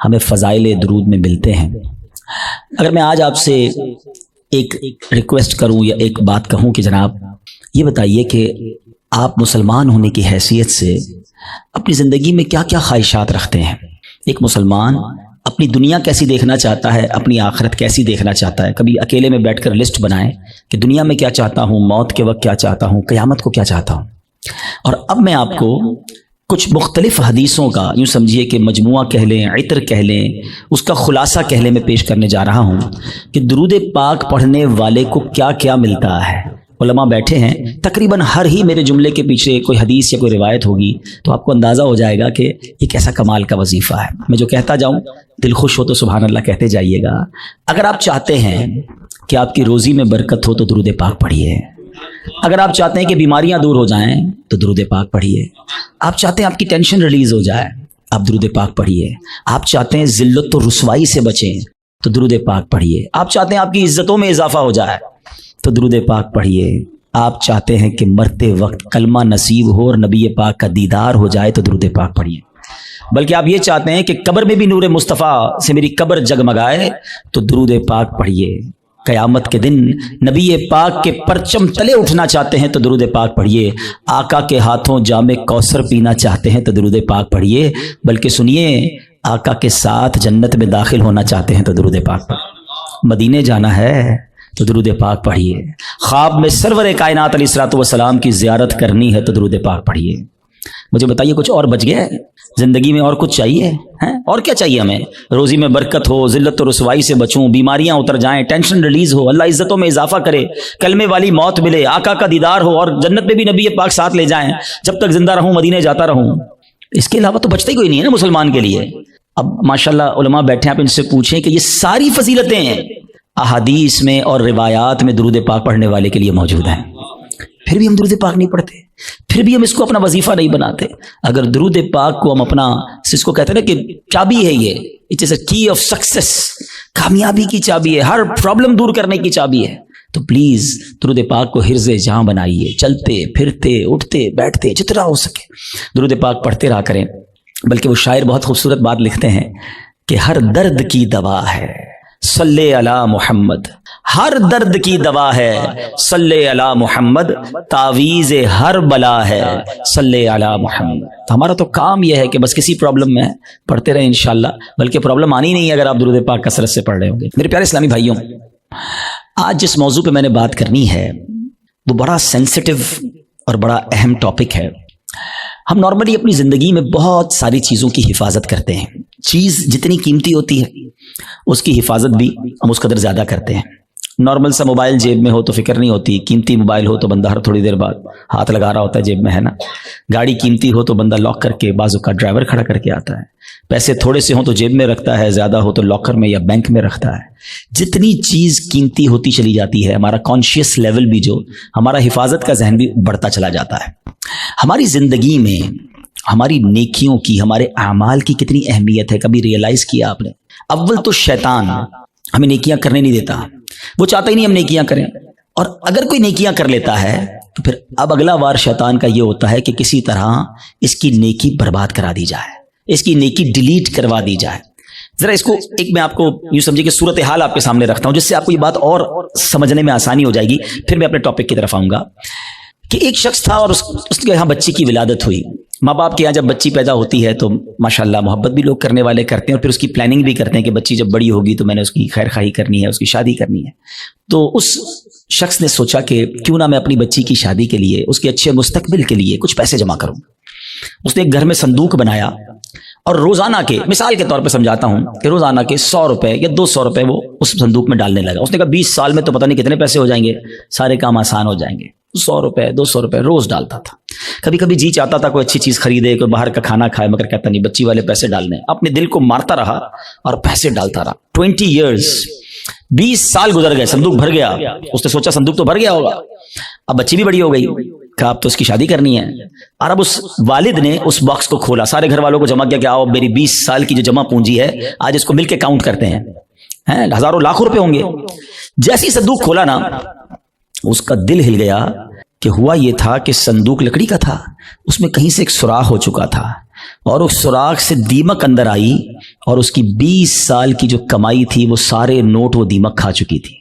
ہمیں فضائل درود میں ملتے ہیں۔ اگر میں آج آپ سے ایک ریکویسٹ کروں یا ایک بات کہوں کہ جناب یہ بتائیے کہ آپ مسلمان ہونے کی حیثیت سے اپنی زندگی میں کیا کیا خواہشات رکھتے ہیں؟ ایک مسلمان اپنی دنیا کیسی دیکھنا چاہتا ہے، اپنی آخرت کیسی دیکھنا چاہتا ہے؟ کبھی اکیلے میں بیٹھ کر لسٹ بنائیں کہ دنیا میں کیا چاہتا ہوں، موت کے وقت کیا چاہتا ہوں، قیامت کو کیا چاہتا ہوں۔ اور اب میں آپ کو کچھ مختلف حدیثوں کا یوں سمجھیے کہ مجموعہ کہہ لیں، عطر کہہ لیں، اس کا خلاصہ کہہ لیں، میں پیش کرنے جا رہا ہوں کہ درود پاک پڑھنے والے کو کیا کیا ملتا ہے۔ علماء بیٹھے ہیں، تقریباً ہر ہی میرے جملے کے پیچھے کوئی حدیث یا کوئی روایت ہوگی، تو آپ کو اندازہ ہو جائے گا کہ یہ کیسا کمال کا وظیفہ ہے۔ میں جو کہتا جاؤں دل خوش ہو تو سبحان اللہ کہتے جائیے گا۔ اگر آپ چاہتے ہیں کہ آپ کی روزی میں برکت ہو تو درود پاک پڑھیے۔ اگر آپ چاہتے ہیں کہ بیماریاں دور ہو جائیں تو درود پاک پڑھیے۔ آپ چاہتے ہیں آپ کی ٹینشن ریلیز ہو جائے، آپ درود پاک پڑھیے۔ آپ چاہتے ہیں ذلت و رسوائی سے بچیں تو درود پاک پڑھیے۔ آپ چاہتے ہیں آپ کی عزتوں میں اضافہ ہو جائے تو درود پاک پڑھیے۔ آپ چاہتے ہیں کہ مرتے وقت کلمہ نصیب ہو اور نبی پاک کا دیدار ہو جائے تو درود پاک پڑھیے۔ بلکہ آپ یہ چاہتے ہیں کہ قبر میں بھی نور مصطفیٰ سے میری قبر جگمگائے تو درود پاک پڑھیے۔ قیامت کے دن نبی پاک کے پرچم تلے اٹھنا چاہتے ہیں تو درود پاک پڑھیے۔ آقا کے ہاتھوں جام کوثر پینا چاہتے ہیں تو درود پاک پڑھیے۔ بلکہ سنیے، آقا کے ساتھ جنت میں داخل ہونا چاہتے ہیں تو درود پاک پڑھیے۔ مدینے جانا ہے تو درود پاک پڑھیے۔ خواب میں سرور کائنات علیہ الصلوۃ والسلام کی زیارت کرنی ہے تو درود پاک پڑھیے۔ مجھے بتائیے کچھ اور بچ گیا ہے زندگی میں؟ اور کچھ چاہیے؟ اور کیا چاہیے ہمیں؟ روزی میں برکت ہو، ذلت و رسوائی سے بچوں، بیماریاں اتر جائیں، ٹینشن ریلیز ہو، اللہ عزتوں میں اضافہ کرے، کلمے والی موت ملے، آقا کا دیدار ہو اور جنت میں بھی نبی پاک ساتھ لے جائیں، جب تک زندہ رہوں مدینے جاتا رہوں۔ اس کے علاوہ تو بچتا ہی کوئی نہیں ہے نا مسلمان کے لیے۔ اب ماشاءاللہ علماء بیٹھے ہیں، آپ ان سے پوچھیں کہ یہ ساری فضیلتیں ہیں احادیث میں اور روایات میں درود پاک پڑھنے والے کے لیے موجود ہیں، پھر بھی ہم درود پاک نہیں پڑھتے، پھر بھی ہم اس کو اپنا وظیفہ نہیں بناتے۔ اگر درود پاک کو ہم اپنا، اس کو کہتے ہیں نا کہ چابی ہے، یہ اٹ از اے کی آف سکسیس، کامیابی کی چابی ہے، ہر پرابلم دور کرنے کی چابی ہے، تو پلیز درود پاک کو حرز جہاں بنائیے، چلتے پھرتے اٹھتے بیٹھتے جتنا ہو سکے درود پاک پڑھتے رہا کریں۔ بلکہ وہ شاعر بہت خوبصورت بات لکھتے ہیں کہ ہر درد کی دوا ہے صلی علی محمد، ہر درد کی دوا ہے صلی علی محمد، تعویذ ہر بلا ہے صلی علی محمد۔ تو ہمارا تو کام یہ ہے کہ بس کسی پرابلم میں پڑھتے رہیں انشاءاللہ، بلکہ پرابلم آنی نہیں ہے اگر آپ درود پاک کثرت سے پڑھ رہے ہوں گے۔ میرے پیارے اسلامی بھائیوں، آج جس موضوع پہ میں نے بات کرنی ہے وہ بڑا سینسٹیو اور بڑا اہم ٹاپک ہے۔ ہم نارملی اپنی زندگی میں بہت ساری چیزوں کی حفاظت کرتے ہیں، چیز جتنی قیمتی ہوتی ہے اس کی حفاظت بھی ہم اس قدر زیادہ کرتے ہیں۔ نارمل سا موبائل جیب میں ہو تو فکر نہیں ہوتی، قیمتی موبائل ہو تو بندہ ہر تھوڑی دیر بعد ہاتھ لگا رہا ہوتا ہے جیب میں، ہے نا۔ گاڑی قیمتی ہو تو بندہ لاک کر کے، بعض اوقات ڈرائیور کھڑا کر کے آتا ہے۔ پیسے تھوڑے سے ہوں تو جیب میں رکھتا ہے، زیادہ ہو تو لاکر میں یا بینک میں رکھتا ہے۔ جتنی چیز قیمتی ہوتی چلی جاتی ہے، ہمارا کانشیس لیول بھی، جو ہمارا حفاظت کا ذہن بھی بڑھتا چلا جاتا ہے۔ ہماری زندگی میں ہماری نیکیوں کی، ہمارے اعمال کی کتنی اہمیت ہے، کبھی ریئلائز کیا آپ نے؟ اول تو شیطان ہمیں نیکیاں کرنے نہیں دیتا، وہ چاہتا ہی نہیں ہم نیکیاں کریں، اور اگر کوئی نیکیاں کر لیتا ہے تو پھر اب اگلا وار شیطان کا یہ ہوتا ہے کہ کسی طرح اس کی نیکی برباد کرا دی جائے، اس کی نیکی ڈیلیٹ کروا دی جائے۔ ذرا اس کو ایک میں آپ کو یوں سمجھے کہ صورتحال آپ کے سامنے رکھتا ہوں، جس سے آپ کو یہ بات اور سمجھنے میں آسانی ہو جائے گی، پھر میں اپنے ٹاپک کی طرف آؤں گا۔ کہ ایک شخص تھا اور اس کے یہاں بچی کی ولادت ہوئی۔ ماں باپ کے یہاں جب بچی پیدا ہوتی ہے تو ماشاءاللہ محبت بھی لوگ کرنے والے کرتے ہیں، اور پھر اس کی پلاننگ بھی کرتے ہیں کہ بچی جب بڑی ہوگی تو میں نے اس کی خیر خواہی کرنی ہے، اس کی شادی کرنی ہے۔ تو اس شخص نے سوچا کہ کیوں نہ میں اپنی بچی کی شادی کے لیے، اس کے اچھے مستقبل کے لیے کچھ پیسے جمع کروں۔ اس نے ایک گھر میں صندوق بنایا اور روزانہ کے، مثال کے طور پہ سمجھاتا ہوں کہ روزانہ کے 100 روپے یا 200 روپے وہ اس صندوق میں ڈالنے لگا۔ اس نے کہا 20 سال میں تو پتہ نہیں کتنے پیسے ہو جائیں گے، سارے کام آسان ہو جائیں گے۔ 100 روپے 200 روپے روز ڈالتا تھا۔ کبھی کبھی جی چاہتا تھا کوئی اچھی چیز خریدے، کوئی باہر کا کھانا کھائے، مگر کہتا نہیں، بچی والے پیسے ڈالنے۔ اپنے دل کو مارتا رہا اور پیسے ڈالتا رہا۔ 20 ایئرز، 20 سال گزر گئے، صندوق بھر گیا۔ اس نے سوچا صندوق تو بھر گیا ہوگا، اب بچی بھی بڑی ہو گئی، کہا اب تو اس کی شادی کرنی ہے۔ اور اب اس والد نے اس باکس کو کھولا، سارے گھر والوں کو جمع کیا کہ آؤ میری 20 سال کی جو جمع پونجی ہے آج اس کو مل کے کاؤنٹ کرتے ہیں، ہزاروں لاکھوں روپے ہوں گے۔ جیسی صندوق کھولا نا، اس کا دل ہل گیا کہ ہوا یہ تھا کہ صندوق لکڑی کا تھا، اس میں کہیں سے ایک سوراخ ہو چکا تھا، اور اس سوراخ سے دیمک اندر آئی اور اس کی 20 سال کی جو کمائی تھی وہ سارے نوٹ وہ دیمک کھا چکی تھی.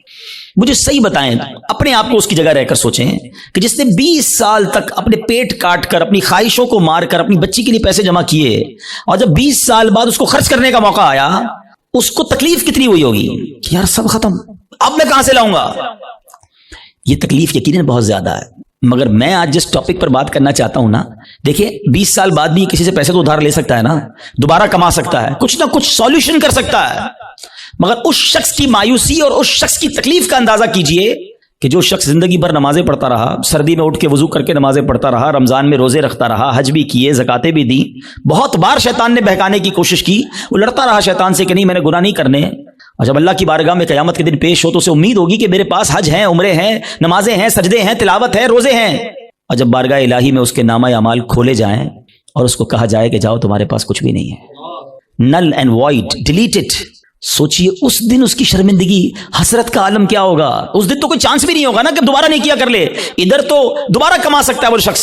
مجھے صحیح بتائیں, اپنے آپ کو اس کی جگہ رہ کر سوچیں کہ جس نے 20 سال تک اپنے پیٹ کاٹ کر, اپنی خواہشوں کو مار کر اپنی بچی کے لیے پیسے جمع کیے, اور جب 20 سال بعد اس کو خرچ کرنے کا موقع آیا, اس کو تکلیف کتنی ہوئی ہوگی کہ یار سب ختم, اب میں کہاں سے لاؤں گا. یہ تکلیف یقیناً بہت زیادہ ہے. مگر میں آج جس ٹاپک پر بات کرنا چاہتا ہوں نا, دیکھیں 20 سال بعد بھی کسی سے پیسے تو ادھار لے سکتا ہے نا, دوبارہ کما سکتا ہے, کچھ نہ کچھ سولوشن کر سکتا ہے. مگر اس شخص کی مایوسی اور اس شخص کی تکلیف کا اندازہ کیجئے کہ جو شخص زندگی بھر نمازیں پڑھتا رہا, سردی میں اٹھ کے وضو کر کے نمازیں پڑھتا رہا, رمضان میں روزے رکھتا رہا, حج بھی کیے, زکاتیں بھی دی, بہت بار شیطان نے بہکانے کی کوشش کی, وہ لڑتا رہا شیطان سے کہ نہیں میں نے گناہ نہیں کرنے, اور جب اللہ کی بارگاہ میں قیامت کے دن پیش ہو تو اسے امید ہوگی کہ میرے پاس حج ہیں, عمرے ہیں, نمازیں ہیں, سجدے ہیں, تلاوت ہے, روزے ہیں, اور جب بارگاہ الہی میں اس کے نامہ اعمال کھولے جائیں اور اس کو کہا جائے کہ جاؤ تمہارے پاس کچھ بھی نہیں ہے, null and void, delete it. سوچئے اس دن اس کی شرمندگی, حسرت کا عالم کیا ہوگا. اس دن تو کوئی چانس بھی نہیں ہوگا نا کہ دوبارہ نہیں کیا کر لے, ادھر تو دوبارہ کما سکتا ہے وہ شخص,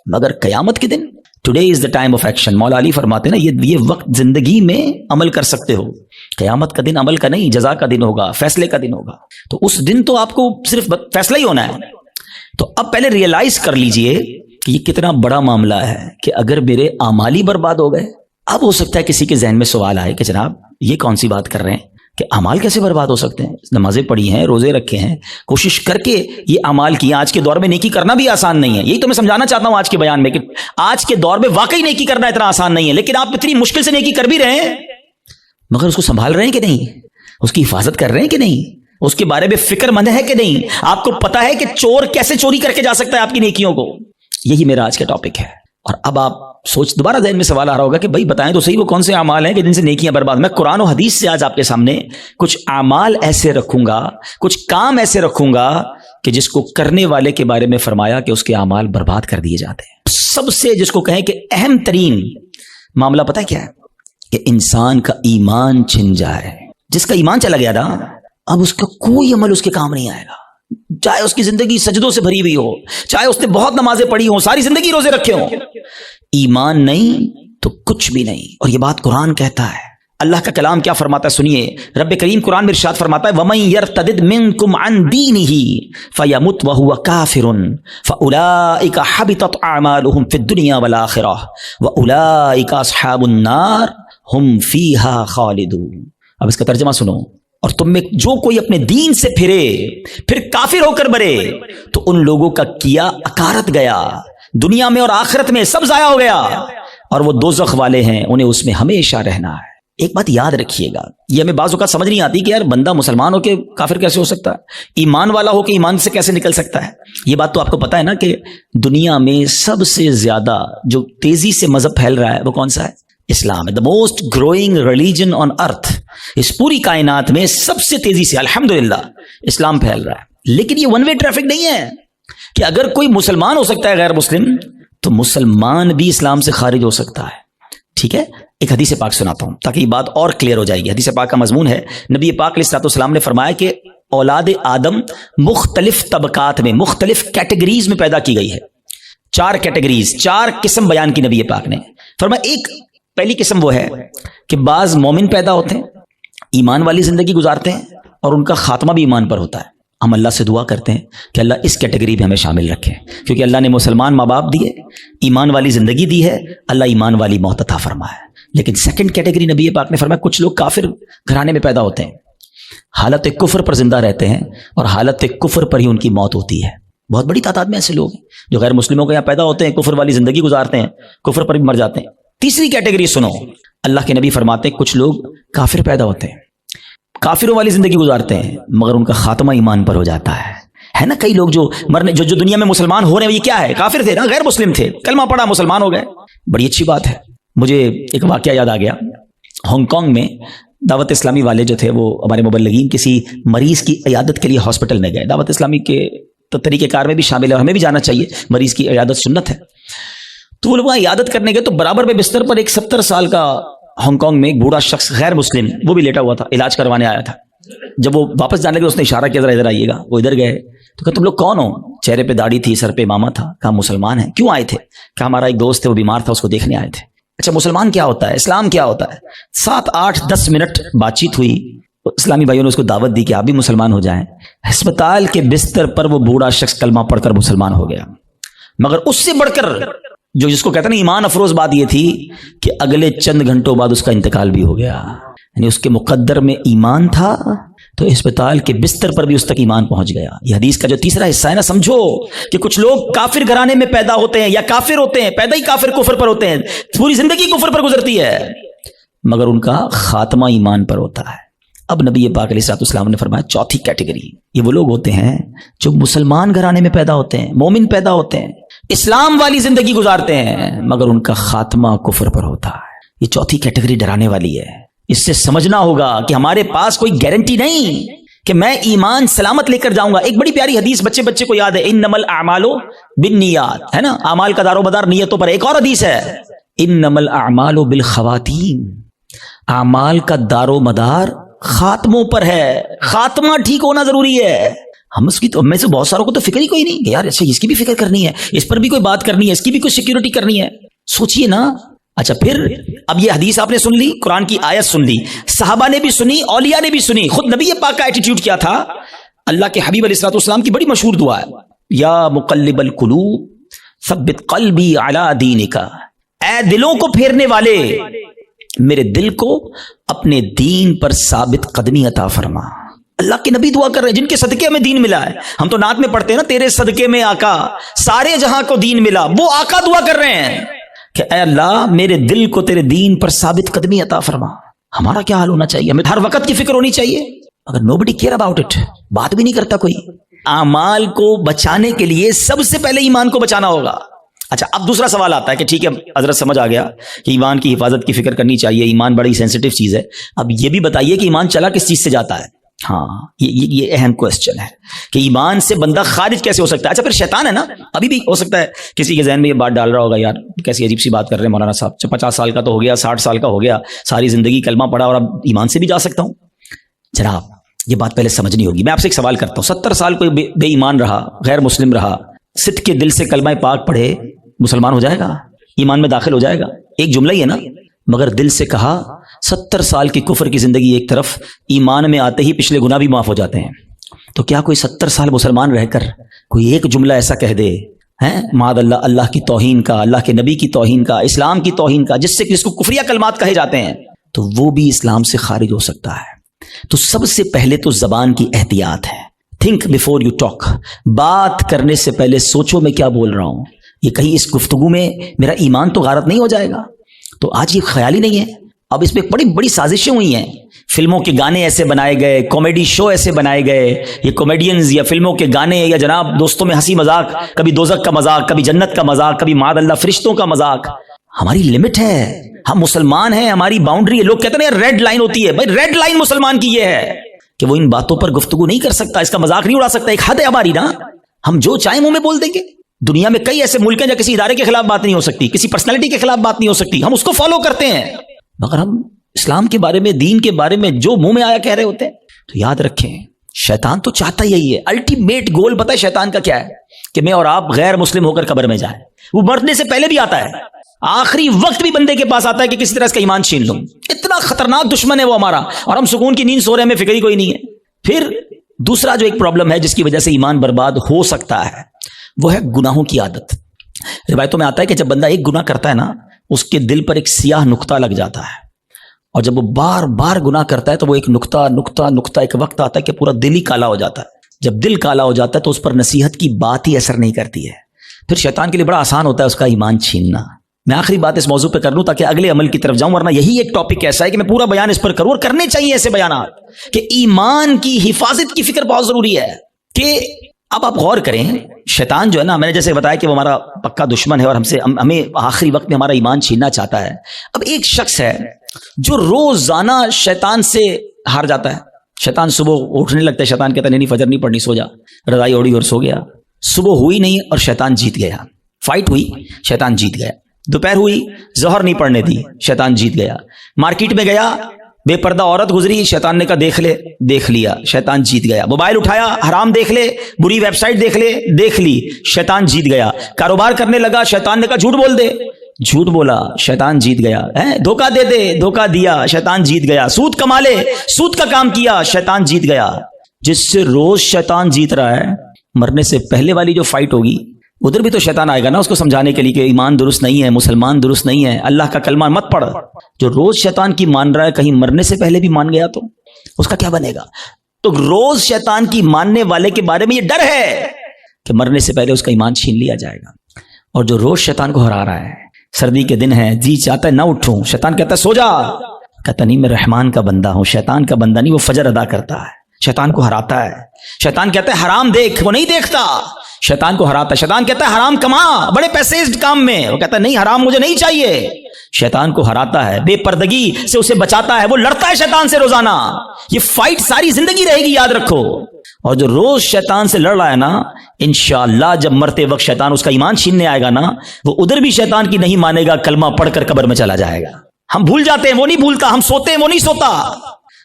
مگر قیامت کے دن today is the time of action. Maula Ali فرماتے ہیں نا یہ وقت زندگی میں عمل کر سکتے ہو, قیامت کا دن عمل کا نہیں, جزا کا دن ہوگا, فیصلے کا دن ہوگا. تو اس دن تو آپ کو صرف فیصلہ ہی ہونا ہے. تو اب پہلے ریئلائز کر لیجئے کہ یہ کتنا بڑا معاملہ ہے کہ اگر میرے اعمال ہی برباد ہو گئے. اب ہو سکتا ہے کسی کے ذہن میں سوال آئے کہ جناب یہ کون سی بات کر رہے ہیں کہ اعمال کیسے برباد ہو سکتے ہیں, نمازیں پڑھی ہیں, روزے رکھے ہیں, کوشش کر کے یہ اعمال کیے. آج کے دور میں نیکی کرنا بھی آسان نہیں ہے, یہی تو میں سمجھانا چاہتا ہوں آج کے بیان میں کہ آج کے دور میں واقعی نیکی کرنا اتنا آسان نہیں ہے, لیکن آپ اتنی مشکل سے نیکی کر بھی رہے ہیں, مگر اس کو سنبھال رہے ہیں کہ نہیں, اس کی حفاظت کر رہے ہیں کہ نہیں, اس کے بارے میں فکر مند ہے کہ نہیں, آپ کو پتا ہے کہ چور کیسے چوری کر کے جا سکتا ہے آپ کی نیکیوں کو. یہی میرا آج کا ٹاپک ہے. اور اب آپ دوبارہ ذہن میں سوال آ رہا ہوگا کہ بھائی بتائیں تو صحیح وہ کون سے اعمال ہیں کہ جن سے نیکیاں برباد. میں قرآن و حدیث سے آج آپ کے سامنے کچھ اعمال ایسے رکھوں گا, کچھ کام ایسے رکھوں گا کہ جس کو کرنے والے کے بارے میں فرمایا کہ اس کے اعمال برباد کر دیے جاتے ہیں. سب سے جس کو کہیں کہ اہم ترین معاملہ پتہ کیا ہے کہ انسان کا ایمان چھن جائے. جس کا ایمان چلا گیا نا, اب اس کا کوئی عمل اس کے کام نہیں آئے گا, چاہے اس کی زندگی سجدوں سے بھری ہوئی ہو, چاہے اس نے بہت نمازیں پڑھی ہوں, ساری زندگی روزے رکھے ہوں, ایمان نہیں تو کچھ بھی نہیں. اور یہ بات قرآن کہتا ہے. اللہ کا کلام کیا فرماتا ہے سنیے. رب کریم قرآن میں ارشاد فرماتا ہے وَمَن يَرْتَدِدْ مِنْكُمْ عَنْ دِينِهِ فَيَمُتْ وَهُوَ كَافِرٌ فَأُولَئِكَ حَبِطَتْ أَعْمَالُهُم فِي الدُّنْيَا وَالْآخِرَةِ وَأُولَئِكَ أَصْحَابُ النَّارِ هُمْ فِيهَا خَالِدُونَ. اب اس کا ترجمہ سنو. اور تم میں جو کوئی اپنے دین سے پھرے پھر کافر ہو کر مرے تو ان لوگوں کا کیا اکارت گیا, دنیا میں اور آخرت میں سب ضائع ہو گیا, اور وہ دوزخ والے ہیں, انہیں اس میں ہمیشہ رہنا ہے. ایک بات یاد رکھیے گا, یہ ہمیں بعض اوقات سمجھ نہیں آتی کہ یار بندہ مسلمان ہو کے کافر کیسے ہو سکتا ہے, ایمان والا ہو کے ایمان سے کیسے نکل سکتا ہے. یہ بات تو آپ کو پتا ہے نا کہ دنیا میں سب سے زیادہ جو تیزی سے مذہب پھیل رہا ہے وہ کون سا ہے؟ اسلام ہے. The most growing religion on earth. اس پوری کائنات میں سب سے تیزی سے الحمدللہ اسلام پھیل رہا ہے. لیکن یہ ون وے ٹریفک نہیں ہے کہ اگر کوئی مسلمان ہو سکتا ہے غیر مسلم تو مسلمان بھی اسلام سے خارج ہو سکتا ہے. ٹھیک ہے, ایک حدیث پاک سناتا ہوں تاکہ یہ بات اور کلیئر ہو جائے گی. حدیث پاک کا مضمون ہے نبی پاک علیہ الصلوۃ والسلام نے فرمایا کہ اولاد آدم مختلف طبقات میں, مختلف کیٹیگریز میں پیدا کی گئی ہے. 4 کیٹیگریز, 4 قسم بیان کی نبی پاک نے. فرمایا ایک پہلی قسم وہ ہے کہ بعض مومن پیدا ہوتے ہیں, ایمان والی زندگی گزارتے ہیں, اور ان کا خاتمہ بھی ایمان پر ہوتا ہے. ہم اللہ سے دعا کرتے ہیں کہ اللہ اس کیٹیگری میں ہمیں شامل رکھے, کیونکہ اللہ نے مسلمان ماں باپ دیے, ایمان والی زندگی دی ہے, اللہ ایمان والی موت عطا فرمایا. لیکن سیکنڈ کیٹیگری نبی پاک نے فرمایا کچھ لوگ کافر گھرانے میں پیدا ہوتے ہیں, حالت کفر پر زندہ رہتے ہیں, اور حالت کفر پر ہی ان کی موت ہوتی ہے. بہت بڑی تعداد میں ایسے لوگ ہیں جو غیر مسلموں کے یہاں پیدا ہوتے ہیں, کفر والی زندگی گزارتے ہیں, کفر پر بھی مر جاتے ہیں. تیسری کیٹیگری سنو, اللہ کے نبی فرماتے ہیں کچھ لوگ کافر پیدا ہوتے ہیں, کافروں والی زندگی گزارتے ہیں, مگر ان کا خاتمہ ایمان پر ہو جاتا ہے نا. کئی لوگ جو مرنے جو دنیا میں مسلمان ہو رہے ہیں یہ کیا ہے, کافر تھے نا, غیر مسلم تھے, کلمہ پڑھا مسلمان ہو گئے. بڑی اچھی بات ہے. مجھے ایک واقعہ یاد آ گیا. ہانگ کانگ میں دعوت اسلامی والے جو تھے وہ ہمارے مبلغین کسی مریض کی عیادت کے لیے ہاسپٹل میں گئے. دعوت اسلامی کے طریقہ کار میں بھی شامل ہے اور ہمیں بھی جانا چاہیے, مریض کی عیادت سنت ہے. تو وہ لوگ وہاں عیادت کرنے گئے تو برابر میں بستر پر ایک 70 سال کا ہانگ کانگ میں ایک بوڑھا شخص غیر مسلم وہ بھی لیٹا ہوا تھا, علاج کروانے آیا تھا. جب وہ واپس جانے لگے اس نے اشارہ کیا ذرا ادھر آئیے گا. وہ ادھر گئے تو کہا تم لوگ کون ہو؟ چہرے پہ داڑھی تھی, سر پہ امامہ تھا. کہا مسلمان ہیں. کیوں آئے تھے؟ کہا ہمارا ایک دوست ہے وہ بیمار تھا, اس کو دیکھنے آئے تھے. اچھا مسلمان کیا ہوتا ہے, اسلام کیا ہوتا ہے. 7 8 10 منٹ بات چیت ہوئی, اسلامی بھائیوں نے اس کو دعوت دی کہ آپ بھی مسلمان ہو جائیں. ہسپتال کے بستر پر وہ بوڑھا شخص کلمہ پڑھ کر مسلمان ہو گیا. مگر اس سے بڑھ کر جو جس کو کہتے ہیں نا ایمان افروز بات یہ تھی کہ اگلے چند گھنٹوں بعد اس کا انتقال بھی ہو گیا. یعنی اس کے مقدر میں ایمان تھا تو اسپتال کے بستر پر بھی اس تک ایمان پہنچ گیا. یہ حدیث کا جو تیسرا حصہ ہے نا, سمجھو کہ کچھ لوگ کافر گھرانے میں پیدا ہوتے ہیں یا کافر ہوتے ہیں, پیدا ہی کافر کفر پر ہوتے ہیں, پوری زندگی کفر پر گزرتی ہے, مگر ان کا خاتمہ ایمان پر ہوتا ہے. اب نبی پاک علیہ الصلوۃ والسلام نے فرمایا چوتھی کیٹیگری یہ وہ لوگ ہوتے ہیں جو مسلمان گھرانے میں پیدا ہوتے ہیں, مومن پیدا ہوتے ہیں, اسلام والی زندگی گزارتے ہیں, مگر ان کا خاتمہ کفر پر ہوتا ہے. یہ چوتھی کیٹیگری ڈرانے والی ہے. اس سے سمجھنا ہوگا کہ ہمارے پاس کوئی گارنٹی نہیں کہ میں ایمان سلامت لے کر جاؤں گا. ایک بڑی پیاری حدیث بچے کو یاد ہے, انما الاعمال بالنیات, ہے نا, اعمال کا دار و مدار نیتوں پر. ایک اور حدیث ہے انما الاعمال بالخواتیم, اعمال کا دار و مدار خاتموں پر ہے. خاتمہ ٹھیک ہونا ضروری ہے. ہم اس کی تو میں سے بہت ساروں کو تو فکر ہی کوئی نہیں یار, اچھا اس کی بھی فکر کرنی ہے, اس پر بھی کوئی بات کرنی ہے, اس کی بھی کوئی سیکیورٹی کرنی ہے. سوچئے نا. اچھا پھر اب یہ حدیث آپ نے سن لی, قرآن کی آیت سن لی, صحابہ نے بھی سنی, اولیاء نے بھی سنی, خود نبی پاک کا ایٹیٹیوڈ کیا تھا. اللہ کے حبیب علیہ الصلوۃ والسلام کی بڑی مشہور دعا ہے, یا مقلب القلوب ثبت قلبی علی دینک, اے دلوں کو پھیرنے والے میرے دل کو اپنے دین پر ثابت قدمی عطا فرما. اللہ کے نبی دعا کر رہے ہیں جن کے صدقے میں دین ملا ہے. ہم تو نعت میں پڑھتے ہیں نا, تیرے صدقے میں آقا سارے جہاں کو دین ملا. وہ آقا دعا کر رہے ہیں کہ اے اللہ میرے دل کو تیرے دین پر ثابت قدمی عطا فرما. ہمارا کیا حال ہونا چاہیے؟ ہمیں ہر وقت کی فکر ہونی چاہیے, مگر nobody care about it, بات بھی نہیں کرتا کوئی. اعمال کو بچانے کے لیے سب سے پہلے ایمان کو بچانا ہوگا. اچھا اب دوسرا سوال آتا ہے کہ ٹھیک ہے حضرت سمجھ آ گیا کہ ایمان کی حفاظت کی فکر کرنی چاہیے, ایمان بڑی سینسٹیو چیز ہے. اب یہ بھی بتائیے کہ ایمان چلا کس چیز سے جاتا ہے؟ ہاں یہ اہم کوسچن ہے کہ ایمان سے بندہ خارج کیسے ہو سکتا ہے. اچھا پھر شیطان ہے نا, ابھی بھی ہو سکتا ہے کسی کے ذہن میں یہ بات ڈال رہا ہوگا, یار کیسی عجیب سی بات کر رہے ہیں مولانا صاحب, 50 سال کا تو ہو گیا, 60 سال کا ہو گیا, ساری زندگی کلمہ پڑھا اور اب ایمان سے بھی جا سکتا ہوں. جناب یہ بات پہلے سمجھنی ہوگی. میں آپ سے ایک سوال کرتا ہوں, 70 سال کوئی بے ایمان رہا, غیر مسلم رہا, صدق کے دل سے کلمہ پاک پڑھے, مسلمان ہو جائے گا, ایمان میں داخل ہو جائے گا؟ ایک جملہ ہی ہے نا. مگر دل سے کہا 70 سال کی کفر کی زندگی ایک طرف, ایمان میں آتے ہی پچھلے گناہ بھی معاف ہو جاتے ہیں. تو کیا کوئی 70 سال مسلمان رہ کر کوئی ایک جملہ ایسا کہہ دے ہیں معاذ اللہ, اللہ کی توہین کا, اللہ کے نبی کی توہین کا, اسلام کی توہین کا, جس کو کفریہ کلمات کہے جاتے ہیں, تو وہ بھی اسلام سے خارج ہو سکتا ہے. تو سب سے پہلے تو زبان کی احتیاط ہے. تھنک بیفور یو ٹاک, بات کرنے سے پہلے سوچو میں کیا بول رہا ہوں, یہ کہیں اس گفتگو میں میرا ایمان تو غارت نہیں ہو جائے گا. تو آج یہ خیال ہی نہیں ہے. اب اس پہ بڑی بڑی سازشیں ہوئی ہیں, فلموں کے گانے ایسے بنائے گئے, کامیڈی شو ایسے بنائے گئے, یہ کامیڈینز یا فلموں کے گانے یا جناب دوستوں میں ہنسی مذاق, کبھی دوزخ کا مذاق, کبھی جنت کا مذاق, کبھی معاذ اللہ فرشتوں کا مذاق. ہماری لمٹ ہے, ہم مسلمان ہیں, ہماری باؤنڈری ہے. لوگ کہتے ہیں ریڈ لائن ہوتی ہے, بھائی ریڈ لائن مسلمان کی یہ ہے کہ وہ ان باتوں پر گفتگو نہیں کر سکتا, اس کا مذاق نہیں اڑا سکتا. ایک حد ہے ہماری نا, ہم جو چاہیں منہ میں بول دیں گے. دنیا میں کئی ایسے ملک ہیں جہاں کسی ادارے کے خلاف بات نہیں ہو سکتی, کسی پرسنالٹی کے خلاف بات نہیں ہو سکتی, ہم اس کو فالو کرتے ہیں. مگر ہم اسلام کے بارے میں, دین کے بارے میں جو منہ میں آیا کہہ رہے ہوتے ہیں. تو یاد رکھیں شیطان تو چاہتا یہی ہے, الٹیمیٹ گول پتہ ہے شیطان کا کیا ہے, کہ میں اور آپ غیر مسلم ہو کر قبر میں جائیں. وہ مرنے سے پہلے بھی آتا ہے, آخری وقت بھی بندے کے پاس آتا ہے کہ کسی طرح اس کا ایمان چھین لوں. اتنا خطرناک دشمن ہے وہ ہمارا, اور ہم سکون کی نیند سو رہے ہیں, ہمیں فکر ہی کوئی نہیں ہے. پھر دوسرا جو ایک پرابلم ہے جس کی وجہ سے ایمان برباد ہو سکتا ہے, وہ ہے گناہوں کی عادت. روایتوں میں آتا ہے کہ جب بندہ ایک گناہ کرتا ہے نا, اس کے دل پر ایک سیاہ نقطہ لگ جاتا ہے, اور جب وہ بار بار گناہ کرتا ہے تو وہ ایک نقطہ ایک وقت آتا ہے کہ پورا دل ہی کالا ہو جاتا ہے. جب دل کالا ہو جاتا ہے تو اس پر نصیحت کی بات ہی اثر نہیں کرتی ہے. پھر شیطان کے لیے بڑا آسان ہوتا ہے اس کا ایمان چھیننا. میں آخری بات اس موضوع پہ کر لوں تاکہ اگلے عمل کی طرف جاؤں, ورنہ یہی ایک ٹاپک ایسا ہے کہ میں پورا بیان اس پر کروں, اور کرنے چاہیے ایسے بیانات کہ ایمان کی حفاظت کی فکر بہت ضروری ہے. کہ اب آپ غور کریں, شیطان جو ہے نا, میں نے جیسے بتایا کہ وہ ہمارا پکا دشمن ہے اور ہمیں آخری وقت میں ہمارا ایمان چھیننا چاہتا ہے. اب ایک شخص ہے جو روزانہ شیطان سے ہار جاتا ہے. شیطان صبح اٹھنے لگتا ہے, شیطان کہتا نہیں فجر نہیں پڑھنی, سو جا, رضائی اوڑی اور سو گیا. صبح ہوئی نہیں اور شیطان جیت گیا, فائٹ ہوئی شیطان جیت گیا. دوپہر ہوئی, ظہر نہیں پڑھنے دی, شیطان جیت گیا. مارکیٹ میں گیا, بے پردہ عورت گزری, شیطان نے کہا دیکھ لے, دیکھ لیا, شیطان جیت گیا. موبائل اٹھایا, حرام دیکھ لے, بری ویب سائٹ دیکھ لے, دیکھ لی, شیطان جیت گیا. کاروبار کرنے لگا, شیطان نے کہا جھوٹ بول دے, جھوٹ بولا شیطان جیت گیا، دھوکہ دے دے دھوکہ دیا شیطان جیت گیا، سود کما لے سود کا کام کیا شیطان جیت گیا۔ جس سے روز شیطان جیت رہا ہے، مرنے سے پہلے والی جو فائٹ ہوگی ادھر بھی تو شیطان آئے گا نا اس کو سمجھانے کے لیے کہ ایمان درست نہیں ہے، مسلمان درست نہیں ہے، اللہ کا کلمہ مت پڑھ۔ جو روز شیطان کی مان رہا ہے کہیں مرنے سے پہلے بھی مان گیا تو اس کا کیا بنے گا؟ تو روز شیطان کی ماننے والے کے بارے میں یہ ڈر ہے کہ مرنے سے پہلے اس کا ایمان چھین لیا جائے گا۔ اور جو روز شیطان کو ہرا رہا ہے، سردی کے دن ہے، جی چاہتا ہے نہ اٹھوں، شیطان کہتا ہے سو جا، کہتا نہیں میں رحمان کا بندہ ہوں، شیطان کا بندہ نہیں، وہ فجر ادا کرتا ہے، شیطان کو ہراتا ہے۔ شیطان کہتا ہے حرام دیکھ، وہ نہیں دیکھتا، شیطان کو ہراتا ہے۔ شیطان کہتا ہے حرام کما، بڑے پیسے اس کام میں، وہ کہتا ہے نہیں حرام مجھے نہیں چاہیے، شیطان کو ہراتا ہے، بے پردگی سے اسے بچاتا ہے، وہ لڑتا ہے شیطان سے روزانہ۔ یہ فائٹ ساری زندگی رہے گی، یاد رکھو۔ اور جو روز شیطان سے لڑ رہا ہے نا، انشاءاللہ جب مرتے وقت شیطان اس کا ایمان چھیننے آئے گا نا، وہ ادھر بھی شیطان کی نہیں مانے گا، کلمہ پڑھ کر قبر میں چلا جائے گا۔ ہم بھول جاتے ہیں، وہ نہیں بھولتا، ہم سوتے ہیں وہ نہیں سوتا،